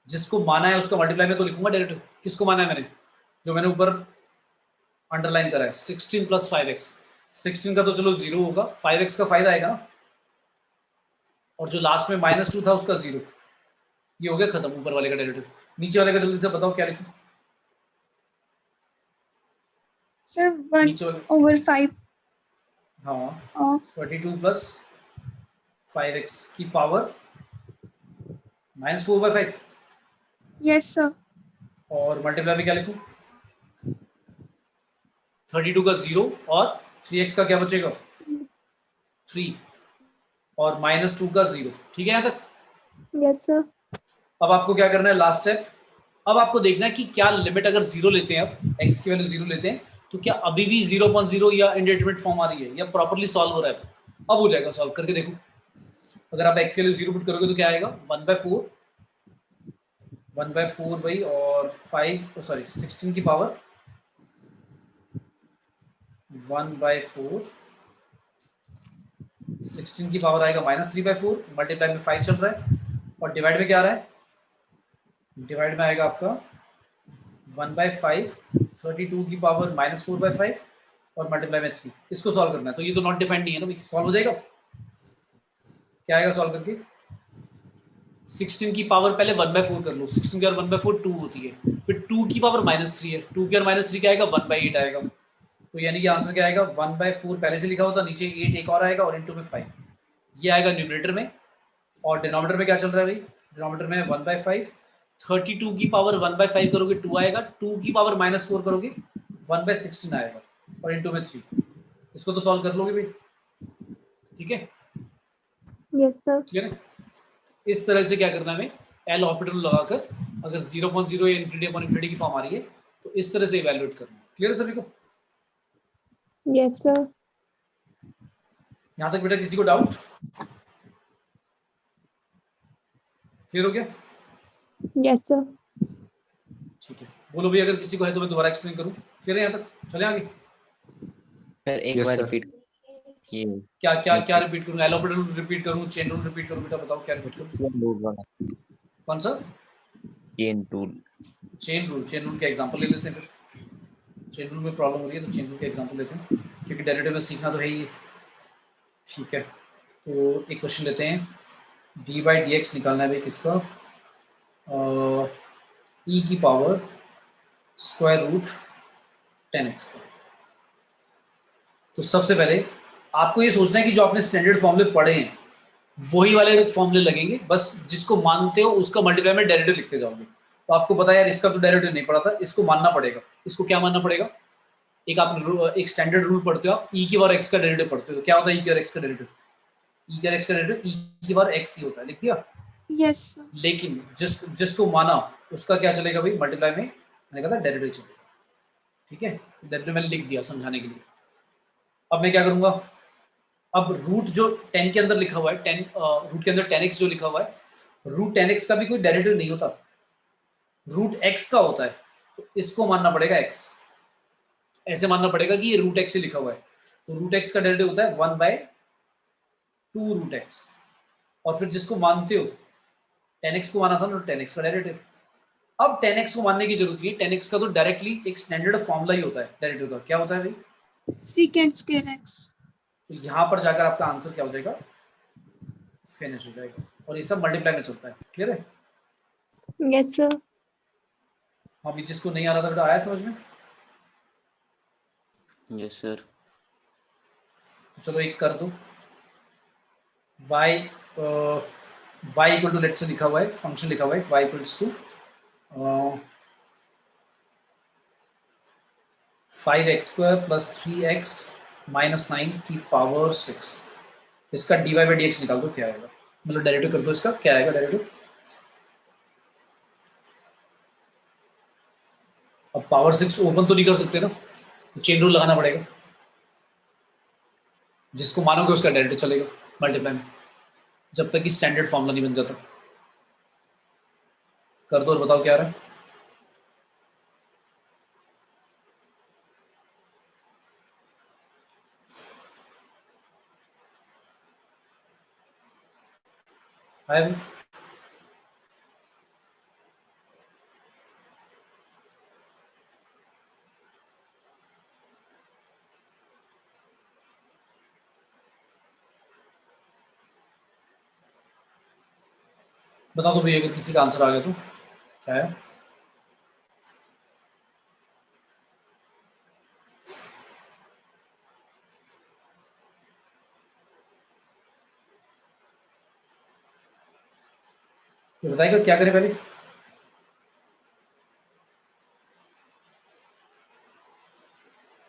जिसको माना है उसका मल्टीप्लाई में तो लिखूंगा डायरेक्ट। किसको माना है मैंने, जो मैंने ऊपर अंडरलाइन करा है, 16 प्लस 5x। 16 का तो चलो 0 होगा, 5x का फायदा आएगा ना, और जो लास्ट में -2 था उसका 0। ये हो गया खत्म ऊपर वाले का डेरिवेटिव। नीचे वाले का जल्दी से बताओ क्या लिखूं। Sir, 1 नीचे वाले, over 5 हाँ, of 22 प्लस 5x की पावर -4/5, yes sir. और मल्टीप्लाई में क्या लिखूं, 32 का 0 और 3x का क्या बचेगा 3, और -2 का 0। ठीक है यहाँ तक। Yes sir. अब आपको क्या करना है, लास्ट स्टेप। अब आपको देखना है कि क्या लिमिट अगर 0 लेते हैं, अब x की वैल्यू 0 लेते हैं, तो क्या अभी भी 0.0 या इंडेटरमिनेट फॉर्म आ रही है, या प्रॉपर्ली सॉल्व हो रहा है। अब हो जाएगा, सॉल्व करके देखो। अगर आप x की वैल्यू 0 पुट करोगे तो क्या आएगा, 1/4 भाई, और 5 सॉरी 16 की पावर 1/4, 16 की पावर आएगा -3/4, मल्टीप्लाई में 5 चल रहा है, और डिवाइड में क्या आ रहा है, डिवाइड में आएगा आपका 1/5, 32 की पावर -4/5, और मल्टीप्लाई में 3। इसको सॉल्व करना है, तो ये तो नॉट डिफाइंड नहीं है ना भाई, सॉल्व हो जाएगा। क्या आएगा सॉल्व करके, 16 की पावर पहले 1/4 कर लो, 16 की पावर 1/4 2 होती है, फिर 2 की पावर -3 है, 2 की पावर -3 क्या आएगा, 1/8 आएगा। तो यानी कि आंसर क्या आएगा, 1/4 पहले से लिखा होता, नीचे 8 एक और आएगा, और इंटू में 5। ये आएगा न्यूमरेटर में, और डिनोमिनेटर में क्या चल रहा है भाई, डिनोमिनेटर में 1/5, 32 की पावर 1/5 करोगे 2 आएगा, 2 की पावर -4 करोगे 1/16 आएगा, और इंटू में 3। इसको तो सॉल्व कर लोगे भाई, ठीक है। Yes sir. ठीक है ना, इस तरह से क्या करना है हमें, एल ऑपरेटर लगाकर, अगर 0.0 या इन्फिनिटी की फॉर्म आ रही है तो इस तरह से इवैल्यूएट करना है। क्लियर है सभी को, Yes sir. यहाँ तक बेटा किसी को डाउट, क्लियर हो गया। Yes sir. ठीक है, बोलो भाई अगर किसी को है तो मैं दोबारा एक्सप्लेन करूँ। क्लियर है यहाँ तक, चले आगे। सर एक Yes, बार sir. रिपीट ये क्या क्या क्या नीचे रिपीट करूँ, एल ऑपरेटर रूल रिपीट करूँ, चेन रूल रिपीट करूँ, बेटा बताओ क्या रिपीट करूँ। रूल वाला कौन सा, chain tool. Chain rule. Chain rule के एग्जांपल ले लेते हैं फिर, चेन रूल में प्रॉब्लम हो रही है तो चेन रूल के एग्जांपल लेते हैं, क्योंकि डेरिवेटिव में सीखना तो है ही। ठीक है, तो एक क्वेश्चन लेते हैं, dy/dx निकालना है भाई किसका, ई की पावर स्क्वायर रूट 10x का। तो सबसे पहले आपको ये सोचना है कि जो आपने स्टैंडर्ड फॉर्मूले पढ़े हैं वही वाले फॉर्मूले लगेंगे, बस जिसको मानते हो उसका मल्टीप्लाई में डेरिवेटिव लिखते जाओगे। तो आपको पता है यार इसका तो डेरिवेटिव नहीं पड़ा था, इसको मानना पड़ेगा। इसको क्या मानना पड़ेगा, एक आप एक स्टैंडर्ड रूल पढ़ते हो, आप ई की बार एक्स का डेरिवेटिव पढ़ते हो, तो क्या होता है ई की बार एक्स का डेरिवेटिव, ई की बार एक्स का डेरिवेटिव ई की बार एक्स ही होता है, लिख दिया। Yes sir. लेकिन जिसको माना उसका क्या चलेगा भाई, मल्टीप्लाई में मैंने कहा था डेरिवेटिव चलेगा। ठीक है, डेरिवेटिव मैंने लिख दिया समझाने के लिए। अब मैं क्या करूंगा, अब रूट जो 10 के अंदर लिखा हुआ है, 10 रूट के अंदर 10x जो लिखा हुआ है, रूट 10x का भी कोई डेरिवेटिव नहीं होता, रूट x का होता है। तो इसको मानना पड़ेगा x, ऐसे मानना पड़ेगा कि ये रूट x से लिखा हुआ है। तो रूट x का डेरिवेटिव होता है 1/2 रूट x, और फिर जिसको मानते हो 10x को माना था ना, 10x का डेरिवेटिव। अब 10x को मानने की जरूरत नहीं है, 10x का तो डायरेक्टली एक स्टैंडर्ड फॉर्मूला ही होता है डेरिवेटिव का। क्या होता है भाई, Secant square x. तो यहाँ पर जाकर आपका आंसर क्या हो जाएगा, फिनिश हो जाएगा, और ये सब मल्टीप्लाई में चलता है। क्लियर है, Yes sir. अभी जिसको नहीं आ रहा था बेटा आया समझ में। Yes sir. चलो एक कर दो, y y इक्वल टू लेट से लिखा हुआ है, फंक्शन लिखा हुआ है y equals to 5x² plus 3x minus 9 की पावर 6। इसका dy/dx निकाल दो, क्या आएगा, मतलब डेरिवेटिव कर दो इसका, क्या आएगा डेरिवेटिव। अब पावर 6 ओपन तो नहीं कर सकते ना, तो चेन रूल लगाना पड़ेगा, जिसको मानोगे उसका डेरिवेटिव चलेगा मल्टीप्लाई में, जब तक कि स्टैंडर्ड फॉर्मूला नहीं बन जाता। कर दो और बताओ क्या आ रहा है। आया भी? बता दो भैया अगर किसी का आंसर आ गया तो क्या है। ये बताइएगा क्या करें पहले।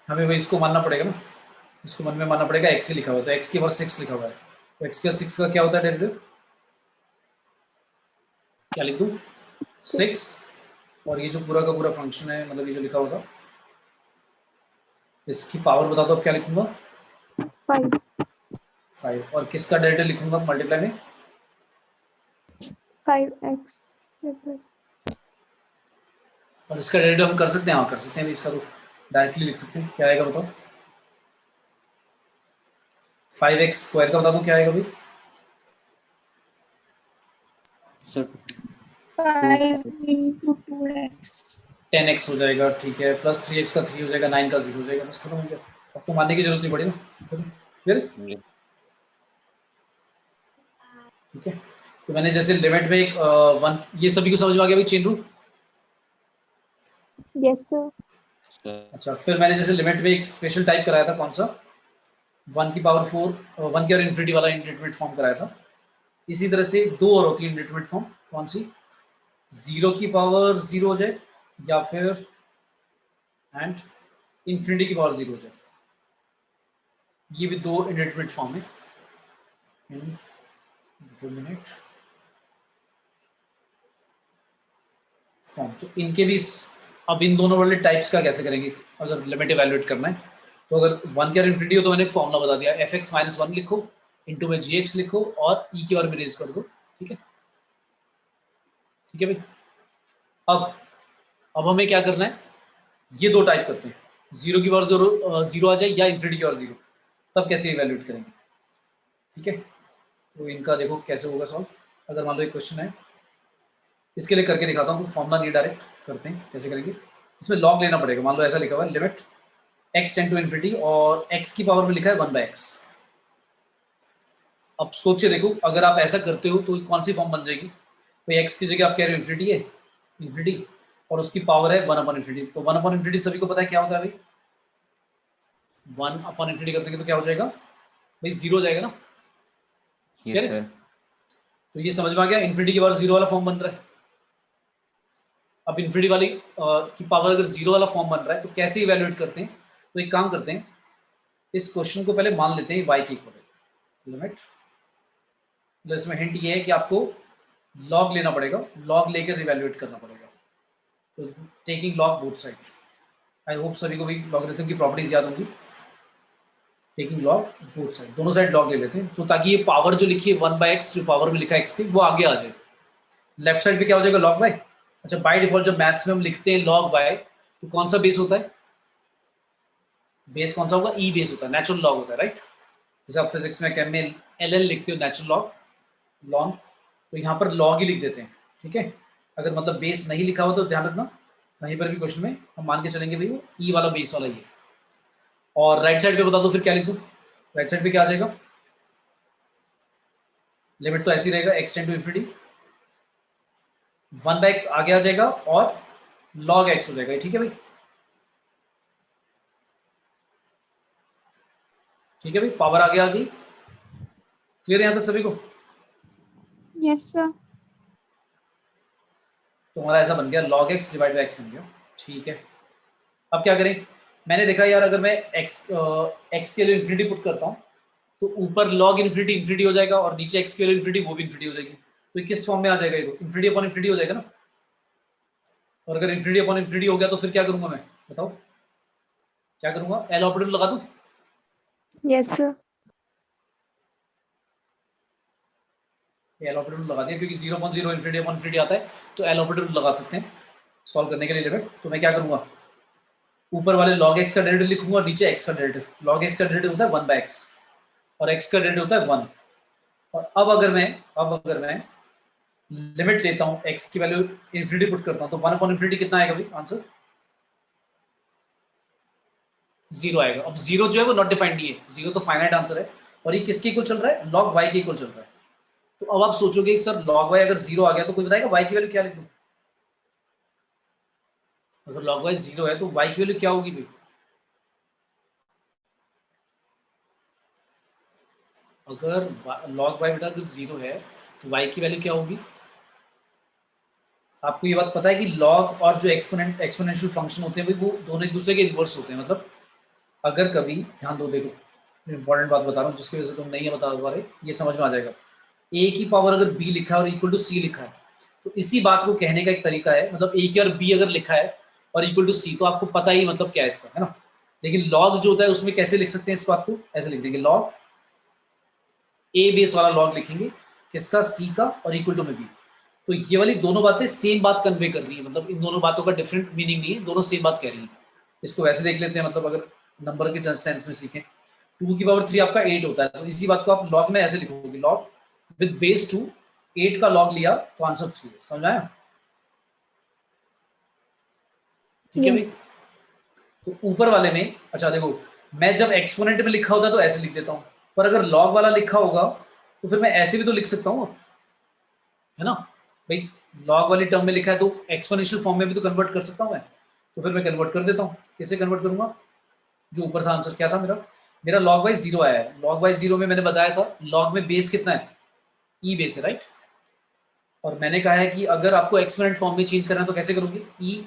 हमें भाई इसको मानना पड़ेगा ना, इसको मन में मानना पड़ेगा एक्स ही लिखा हुआ है, तो एक्स के बाद 6 लिखा हुआ है, तो एक्स का 6 का क्या होता है डेरिवेटिव, क्या लिख दूं 6, और ये जो पूरा का पूरा फंक्शन है मतलब ये जो लिखा होगा इसकी पावर बता दो अब क्या लिखूंगा 5 5, और किसका डेरिवेटिव लिखूंगा मल्टीप्लाई में 5x प्लस और इसका डेरिवेटिव हम कर सकते हैं, हाँ कर सकते हैं, इसका तो डायरेक्टली लिख सकते हैं, क्या आएगा बताओ 5x स्क्वायर का बता दूं क्या आएगा भाई सर 5 into 2x 10x हो जाएगा, ठीक है, प्लस 3x का 3 हो जाएगा, 9 का 0 हो जाएगा, बस खत्म हो गया, अब तो मानने की जरूरत नहीं पड़ी ना, फिर ठीक है। तो मैंने जैसे लिमिट में एक 1, ये सभी को समझ में आ गया भाई चेन रूल। yes sir अच्छा, फिर मैंने जैसे लिमिट में एक स्पेशल टाइप कराया था, कौन सा 1 की पावर 4, 1 की और इन्फिनिटी वाला इंडेटरमिनेट फॉर्म कराया था। इसी तरह से दो और होती है इंडेटरमिनेट फॉर्म, कौन सी 0 की पावर 0 हो जाए या फिर एंड इन्फिनिटी की पावर 0 हो जाए, ये भी दो इंडेटरमिनेट फॉर्म है। इंडेटरमिनेट फॉर्म, तो इनके भी अब इन दोनों वाले टाइप्स का कैसे करेंगे अगर लिमिट इवैल्यूएट करना है, तो अगर 1 की और इन्फिनिटी हो तो मैंने फॉर्मूला बता दिया, fx - 1 लिखो इंटू में gx लिखो और e की और में रेज कर दो, ठीक है, ठीक है भाई। अब हमें क्या करना है, ये दो टाइप करते हैं, 0 की पावर 0 आ जाए या इन्फिनिटी की पावर 0, तब कैसे इवैल्यूएट करेंगे, ठीक है। तो इनका देखो कैसे होगा सॉल्व, अगर मान लो एक क्वेश्चन है, इसके लिए करके दिखाता हूँ, फॉर्मूला नहीं डायरेक्ट करते हैं, कैसे करेंगे, इसमें लॉग लेना पड़ेगा, मान लो ऐसा लिखा हुआ है limit x tend to infinity और x की पावर में लिखा है 1/x। अब सोचिए देखो अगर आप ऐसा करते हो तो कौन सी फॉर्म बन जाएगी, तो x की जगह आप कह रहे हो इन्फिनिटी है, इन्फिनिटी और उसकी पावर है 1/इन्फिनिटी, तो 1/इन्फिनिटी सभी को पता है क्या होता है भाई, 1/इन्फिनिटी कर देंगे तो क्या हो जाएगा भाई 0 हो जाएगा ना, यस सर तो ये समझ में आ गया, इन्फिनिटी की पावर 0 वाला फॉर्म बन रहा है। अब इन्फिनिटी वाली की पावर अगर 0 वाला फॉर्म बन रहा है तो कैसे इवैल्यूएट करते हैं, तो एक काम करते हैं, इस क्वेश्चन को पहले मान लेते हैं y की इक्वल है लिमिट, तो इसमें हिंट ये है कि आपको लॉग लेना पड़ेगा, लॉग लेकर इवैल्यूएट करना पड़ेगा, तो taking log both side, I hope सभी को भी लॉगरिथम की प्रॉपर्टीज याद होंगी, टेकिंग लॉग बोथ साइड, दोनों साइड लॉग ले लेते हैं, तो ताकि ये पावर जो लिखी है 1/x जो पावर में लिखा है x की वो आगे आ जाए, लेफ्ट साइड पे क्या हो जाएगा log y। अच्छा, बाय डिफॉल्ट जब मैथ्स में हम लिखते हैं log y तो कौन सा बेस होता है, बेस कौन सा होगा, ई बेस होता है, नेचुरल लॉग होता है, राइट। जैसे आप फिजिक्स में केम में एल लिखते हो नेचुरल लॉग लॉन्ग, तो यहाँ पर लॉग ही लिख देते हैं, ठीक है। अगर मतलब बेस नहीं लिखा हुआ तो ध्यान रखना, कहीं पर भी क्वेश्चन में हम मान के चलेंगे भाई वो ई वाला बेस वाला ही है। और राइट साइड पे बता दो फिर क्या लिख दूँ, राइट साइड पे क्या आ जाएगा, लिमिट तो ऐसी रहेगा x tend to infinity 1/x आगे आ जाएगा और log x हो जाएगा, ठीक है भाई, ठीक है भाई, पावर आगे आ गई, क्लियर है यहाँ तक सभी को, yes sir तो हमारा ऐसा बन गया log x divide by x बन गया, ठीक है। अब क्या करें, मैंने देखा यार अगर मैं x के लिए इन्फिनिटी पुट करता हूँ तो ऊपर log इन्फिनिटी इन्फिनिटी हो जाएगा और नीचे x के लिए इन्फिनिटी वो भी इन्फिनिटी हो जाएगी, तो ये किस फॉर्म में आ जाएगा, ये इन्फिनिटी अपॉन इन्फिनिटी हो जाएगा ना, और अगर इन्फिनिटी अपॉन इन्फिनिटी हो गया तो फिर क्या करूंगा मैं बताओ, क्या करूंगा, एल ऑपरेटर लगा दूं, yes sir एल ऑपरेटर लगा दिया क्योंकि 0.0 इन्फिनिटी अपॉन इन्फिनिटी आता है, तो एल ऑपरेटर लगा सकते हैं सॉल्व करने के लिए लिमिट। तो मैं क्या करूंगा, ऊपर वाले log x का डेरिवेटिव लिखूंगा और नीचे x का डेरिवेटिव, log x का डेरिवेटिव होता है 1/x और x का डेरिवेटिव होता है 1, और अब अगर मैं लिमिट लेता हूं x की वैल्यू इन्फिनिटी पुट करता हूं तो 1/इन्फिनिटी कितना आएगा भाई आंसर, 0 आएगा। अब 0 जो है वो नॉट डिफाइंड नहीं है, 0 तो फाइनाइट आंसर है, और ये किसके इक्वल चल रहा है, log y के इक्वल चल रहा है, तो अब आप सोचोगे कि सर log y अगर 0 आ गया तो कोई बताएगा y की वैल्यू क्या लिख दूं? अगर log y 0 है तो y की वैल्यू क्या होगी भाई? अगर log y बेटा अगर 0 है तो y की वैल्यू क्या होगी? आपको ये बात पता है कि log और जो एक्सपोनेंशियल फंक्शन होते हैं भाई वो दोनों एक दूसरे के इन्वर्स होते हैं। मतलब अगर कभी ध्यान दो, देखो इंपॉर्टेंट बात बता रहा हूँ जिसकी वजह से तुम नहीं बता पा रहे, ये समझ में आ जाएगा। a की पावर अगर b लिखा है और इक्वल टू c लिखा है तो इसी बात को कहने का एक तरीका है, मतलब a की और b अगर लिखा है और इक्वल टू c तो आपको पता ही मतलब क्या है इसका, है ना। लेकिन log जो होता है उसमें कैसे लिख सकते हैं इस बात को? ऐसे लिख देंगे log a बेस वाला log लिखेंगे किसका? c का, और इक्वल टू में b। तो ये वाली दोनों बातें सेम बात कन्वे कर रही है, मतलब इन दोनों बातों का डिफरेंट मीनिंग नहीं है, दोनों सेम बात कह रही है। इसको वैसे देख लेते हैं, मतलब अगर नंबर के सेंस में सीखें, 2 की पावर 3 आपका 8 होता है, तो इसी बात को आप लॉग में ऐसे लिखोगे, लॉग विद बेस 2, 8 का लॉग लिया तो आंसर 3 है। समझ आया? ठीक है भाई। तो ऊपर वाले में, अच्छा देखो, मैं जब एक्सपोनेंट में लिखा होता तो ऐसे लिख देता हूँ, पर अगर लॉग वाला लिखा होगा तो फिर मैं ऐसे भी तो लिख सकता हूँ, है ना भाई। लॉग वाली टर्म में लिखा है तो एक्सपोनेंशियल फॉर्म में भी तो कन्वर्ट कर सकता हूँ मैं, तो फिर मैं कन्वर्ट कर देता हूँ। कैसे कन्वर्ट करूंगा? जो ऊपर था आंसर क्या था मेरा? मेरा log वाइज 0 आया है। log वाइज 0 में मैंने बताया था log में बेस कितना है? e बेस है, राइट। और मैंने कहा है कि अगर आपको एक्सपोनेंट फॉर्म में चेंज करना है तो कैसे करोगे? e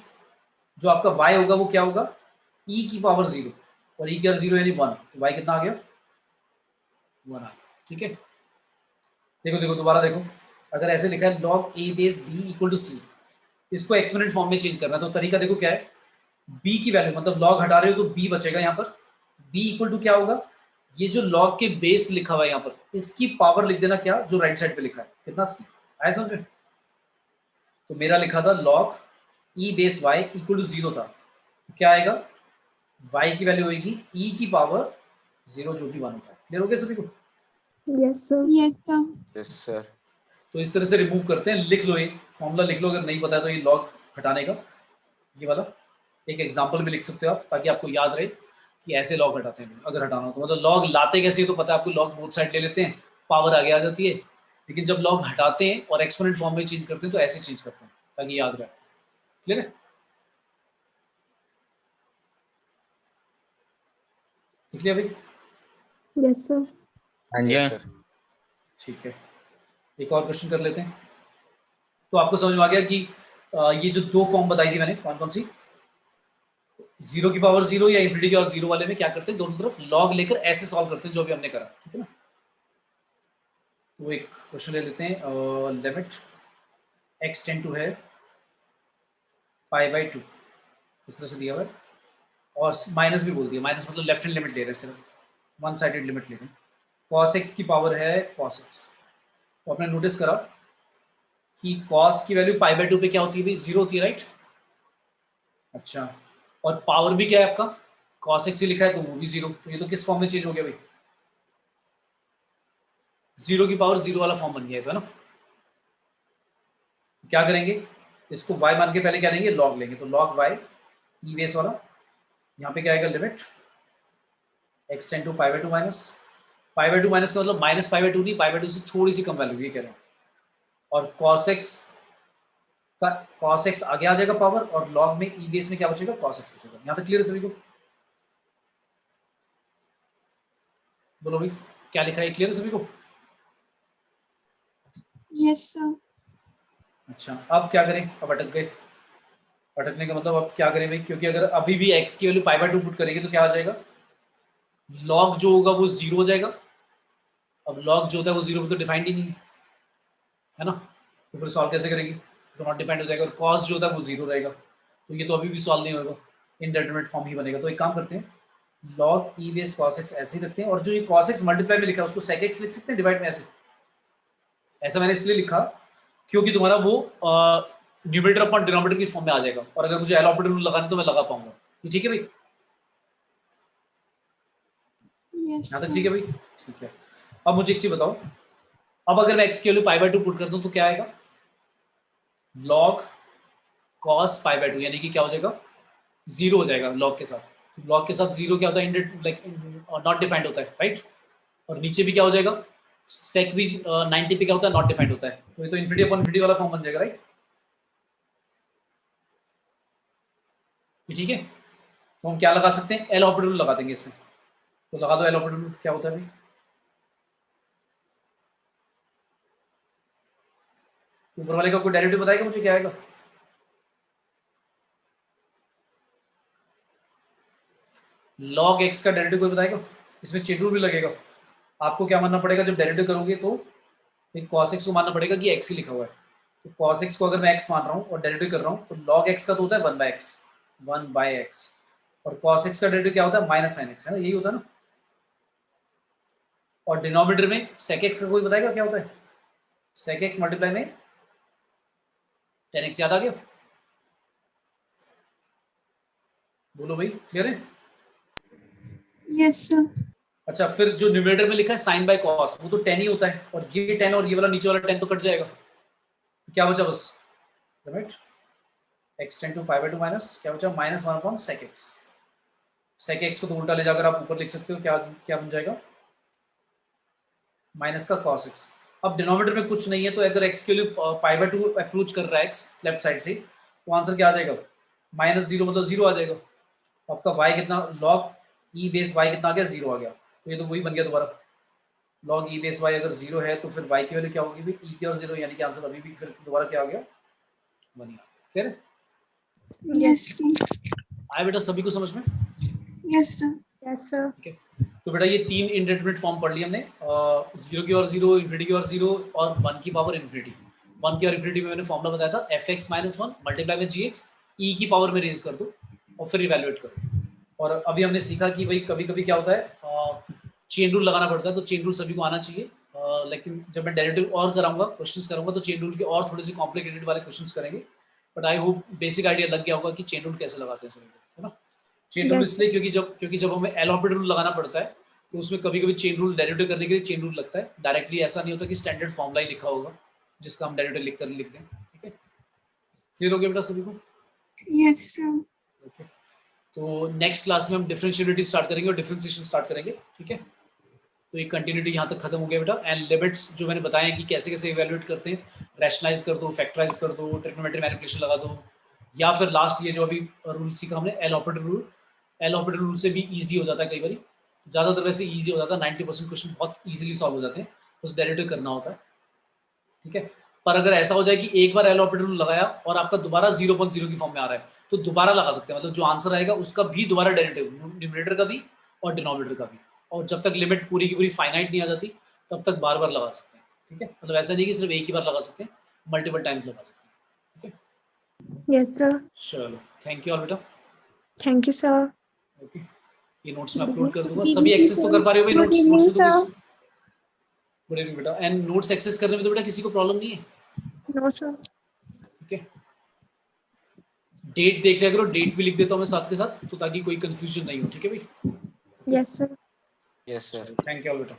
जो आपका y होगा वो क्या होगा? e की पावर 0, और e की पावर 0 यानी 1, तो y कितना आ गया? 1 आ गया। ठीक है, देखो देखो दोबारा देखो, अगर ऐसे लिखा है log a base b equal to c, इसको एक्सपोनेंट फॉर्म में चेंज करना है तो तरीका देखो क्या है। b की वैल्यू, मतलब log हटा रहे हो तो b बचेगा यहाँ पर, b इक्वल टू क्या होगा? ये जो log के बेस लिखा हुआ है यहाँ पर, इसकी पावर लिख देना क्या? जो राइट साइड पे लिखा है कितना? c। आया समझ में? तो मेरा लिखा था log e base y equal to 0 था, तो क्या आएगा? y की वैल्यू होगी e की पावर 0 जो कि 1 होता है। क्लियर हो गया सभी को? Yes, sir. Yes, sir. Yes, sir. तो इस तरह से रिमूव करते हैं। लिख लो, ये फॉर्मूला लिख लो, अगर नहीं पता है तो ये log हटाने का, ये वाला एक एग्जाम्पल भी लिख सकते हो आप, ताकि आपको याद रहे कि ऐसे लॉग हटाते हैं अगर हटाना हो तो। मतलब लॉग लाते कैसे तो पता है आपको, लॉग बोथ साइड ले लेते हैं, पावर आगे आ जाती है। लेकिन जब लॉग हटाते हैं और एक्सपोनेंट फॉर्म में चेंज करते हैं तो ऐसे चेंज करते हैं ताकि याद रहे। क्लियर है? लिख भाई? Yes, sir. हाँ जी Yes, sir. ठीक है, एक और क्वेश्चन कर लेते हैं। तो आपको समझ में आ गया कि ये जो दो फॉर्म बताई थी मैंने, कौन कौन सी? 0 की पावर 0 या इन्फिनिटी की पावर 0 वाले में क्या करते हैं, दोनों तरफ लॉग लेकर ऐसे सॉल्व करते हैं जो भी हमने करा। ठीक है ना? तो एक क्वेश्चन ले लेते हैं, लिमिट x टेंड टू है π/2, इस तरह से दिया हुआ है, और माइनस भी बोल दिया। माइनस मतलब लेफ्ट हैंड लिमिट ले रहे हैं, सिर्फ वन साइडेड लिमिट ले रहे हैं। cos x की पावर है cos x, तो आपने नोटिस करा कि cos की वैल्यू π/2 पे क्या होती है भाई? 0 होती है, राइट। अच्छा, और पावर भी क्या है आपका? cos x ही लिखा है तो वो भी 0, तो ये तो किस फॉर्म में चेंज हो गया भाई? 0 की पावर 0 वाला फॉर्म बन गया है ना। क्या करेंगे? इसको y मान के पहले क्या लेंगे? log लेंगे, तो log y e बेस वाला, यहाँ पे क्या आएगा? Limit x tend to π/2 minus π/2 minus का मतलब माइनस π/2 नहीं, π/2 से थोड़ी सी कम वैल्यू, ये कह रहे हैं। और cos x का cos x आगे आ जाएगा पावर, और log में e बेस में क्या बचेगा? cos x बचेगा। यहाँ तक क्लियर है सभी को? बोलो भाई, क्या लिखा है? क्लियर है सभी को? Yes, sir. अच्छा, अब क्या करें? अब अटक गए। अटकने का मतलब अब क्या करें भाई? क्योंकि अगर अभी भी x की वैल्यू π/2 पुट करेंगे तो क्या आ जाएगा? log जो होगा वो 0 हो जाएगा। अब log जो होता है वो 0 पे तो डिफाइंड ही नहीं है ना, तो फिर सॉल्व कैसे करेंगे? तो नॉट डिफाइंड हो जाएगा। और cos जो होता है वो 0 रहेगा, तो ये तो अभी भी सॉल्व नहीं होगा, इनडेटरमिनेट फॉर्म ही बनेगा। तो एक काम करते हैं, log e base cos x ऐसे ही रखते हैं, और जो ये cos x मल्टीप्लाई में लिखा है उसको sec x लिख सकते हैं डिवाइड में ऐसे। ऐसा मैंने इसलिए लिखा क्योंकि तुम्हारा वो न्यूमरेटर अपॉन डिनोमिनेटर की फॉर्म में आ जाएगा, और अगर मुझे एल ऑपरेटर रूल लगाना तो मैं लगा पाऊंगा। ये ठीक है भाई? Yes, यहाँ तक sir. ठीक है भाई? ठीक है। अब मुझे एक चीज बताओ, अब अगर मैं x की वैल्यू π/2 पुट कर दूं तो क्या आएगा? log cos π/2, यानी कि क्या हो जाएगा? 0 हो जाएगा log के साथ। log के साथ 0 क्या होता है? लाइक नॉट डिफाइंड होता है, राइट। और नीचे भी क्या हो जाएगा? सेक भी 90 पे क्या होता है, नॉट डिफाइंड होता है, तो ये तो इन्फिनिटी अपॉन इन्फिनिटी वाला फॉर्म बन जाएगा, राइट? ठीक है, तो हम क्या लगा सकते हैं, एल ऑपरेटर लगा देंगे इसमें, तो लगा दो एल ऑपरेटर, क्या होता है भाई, ऊपर वाले का कोई डेरिवेटिव बताएगा मुझे क्या आएगा? log x का डेरिवेटिव कोई बताएगा? इसमें चेन रूल भी लगेगा, आपको क्या मानना पड़ेगा जब डेरिवेटिव करोगे, तो एक cos x को मानना पड़ेगा कि x ही लिखा हुआ है, तो cos x को अगर मैं x मान रहा हूँ और डेरिवेटिव कर रहा हूँ, तो log x का तो होता है 1/x, और cos x का डेरिवेटिव क्या होता है, माइनस sin x, है ना, यही होता है ना। और डिनोमिनेटर में sec x का कोई बताएगा क्या होता है, sec x मल्टीप्लाई में tan x, याद आ गया? बोलो भाई, क्लियर है? Yes, sir. अच्छा, फिर जो न्यूमरेटर में लिखा है sin बाय cos, वो तो tan ही होता है, और ये tan और ये वाला नीचे वाला tan तो कट जाएगा, तो क्या बचा बस, right, x tend to pi by 2 minus क्या बचा, minus 1/sec x। sec x को तो उल्टा ले जाकर आप ऊपर लिख सकते हो, क्या क्या बन जाएगा, माइनस का cos x। अब डिनोमिनेटर में कुछ नहीं है, तो अगर x के लिए पाई बाय 2 अप्रोच कर रहा है x लेफ्ट साइड से, तो आंसर क्या आ जाएगा, -0, मतलब 0 आ जाएगा। आपका y कितना, log e बेस y कितना आ गया, 0 आ गया, तो ये तो वही बन गया दोबारा, log e बेस y अगर 0 है तो फिर y की वैल्यू क्या होगी भी, e की और 0, यानी कि आंसर अभी भी फिर दोबारा क्या आ गया, 1 आ गया। क्लियर है? Yes, sir. आया बेटा सभी को समझ में? Yes, sir. Yes, sir. ठीक है, तो बेटा ये तीन इंडेटरमिनेट फॉर्म पढ़ लिए हमने, 0 की और 0, इन्फिनिटी की और 0, और 1 की पावर इन्फिनिटी। 1 की और इन्फिनिटी में मैंने फॉर्मूला बताया था, fx - 1 मल्टीप्लाई में gx, e की पावर में रेज कर दो और फिर इवैल्यूएट करो। और अभी हमने सीखा कि भाई कभी कभी क्या होता है, चेन रूल लगाना पड़ता है, तो चेन रूल सभी को आना चाहिए, लेकिन जब मैं डेरिवेटिव और कराऊंगा, क्वेश्चंस करूंगा, तो चेन रूल के और थोड़े से कॉम्प्लिकेटेड वाले क्वेश्चंस करेंगे, but I hope basic idea लग गया होगा कि चेन रूल कैसे लगाते हैं सभी को, है ना। Chain rule Yes. इसलिए क्योंकि जब हमें एल ऑपरेटर रूल लगाना पड़ता है, तो उसमें कभी कभी चेन रूल डेरिवेटिव करने के लिए चेन रूल लगता है, डायरेक्टली ऐसा नहीं होता कि स्टैंडर्ड फॉर्मूला ही लिखा होगा जिसका हम डेरिवेटिव लिख दें। ठीक है, क्लियर हो गया बेटा सभी को? Yes, sir. ओके, तो नेक्स्ट क्लास में हम डिफरेंशिएबिलिटी स्टार्ट करेंगे और डिफरेंशिएशन स्टार्ट करेंगे। ठीक है, तो ये कंटिन्यूटी यहाँ तक खत्म हो गया बेटा, एंड लिमिट्स जो मैंने बताया कि कैसे कैसे इवैल्यूएट करते हैं, रैशनलाइज कर दो, फैक्टराइज कर दो, ट्रिग्नोमेट्री मैनिपुलेशन लगा दो, या फिर लास्ट ये जो अभी रूल सीखा हमने L operator rule, L operator rule से भी इजी हो जाता है कई बार, ज़्यादातर वैसे इजी हो जाता है, 90% क्वेश्चन बहुत इजीली सॉल्व हो जाते हैं, बस डेरिवेटिव करना होता है। ठीक है, पर अगर ऐसा हो जाए कि एक बार एल ऑपरेटर रूल लगाया और आपका दोबारा 0.0 की फॉर्म में आ रहा है, तो दोबारा लगा सकते हैं, मतलब जो आंसर आएगा उसका भी दोबारा डेरिवेटिव, न्यूमरेटर का भी और डिनोमिनेटर का भी, और जब तक लिमिट पूरी की पूरी फाइनाइट नहीं आ जाती तब तक बार बार लगा सकते हैं। ठीक है, मतलब ऐसा नहीं कि सिर्फ एक ही बार लगा सकते हैं, मल्टीपल टाइम्स लगा सकते हैं। ठीक है, Yes, sir. चलो थैंक यू ऑल बेटा। Thank you, sir. ओके, ये नोट्स में अपलोड कर दूंगा, सभी एक्सेस तो कर पा रहे हो भाई Good नोट्स? evening, नोट्स में sir. तो गुड इवनिंग बेटा, एंड नोट्स एक्सेस करने में तो बेटा किसी को प्रॉब्लम नहीं है? No, sir. ठीक है, डेट देख लिया करो, डेट भी लिख देता हूँ मैं साथ के साथ, तो ताकि कोई कंफ्यूजन नहीं हो। ठीक है भाई, Yes, sir. Yes, sir. Thank you all बेटा।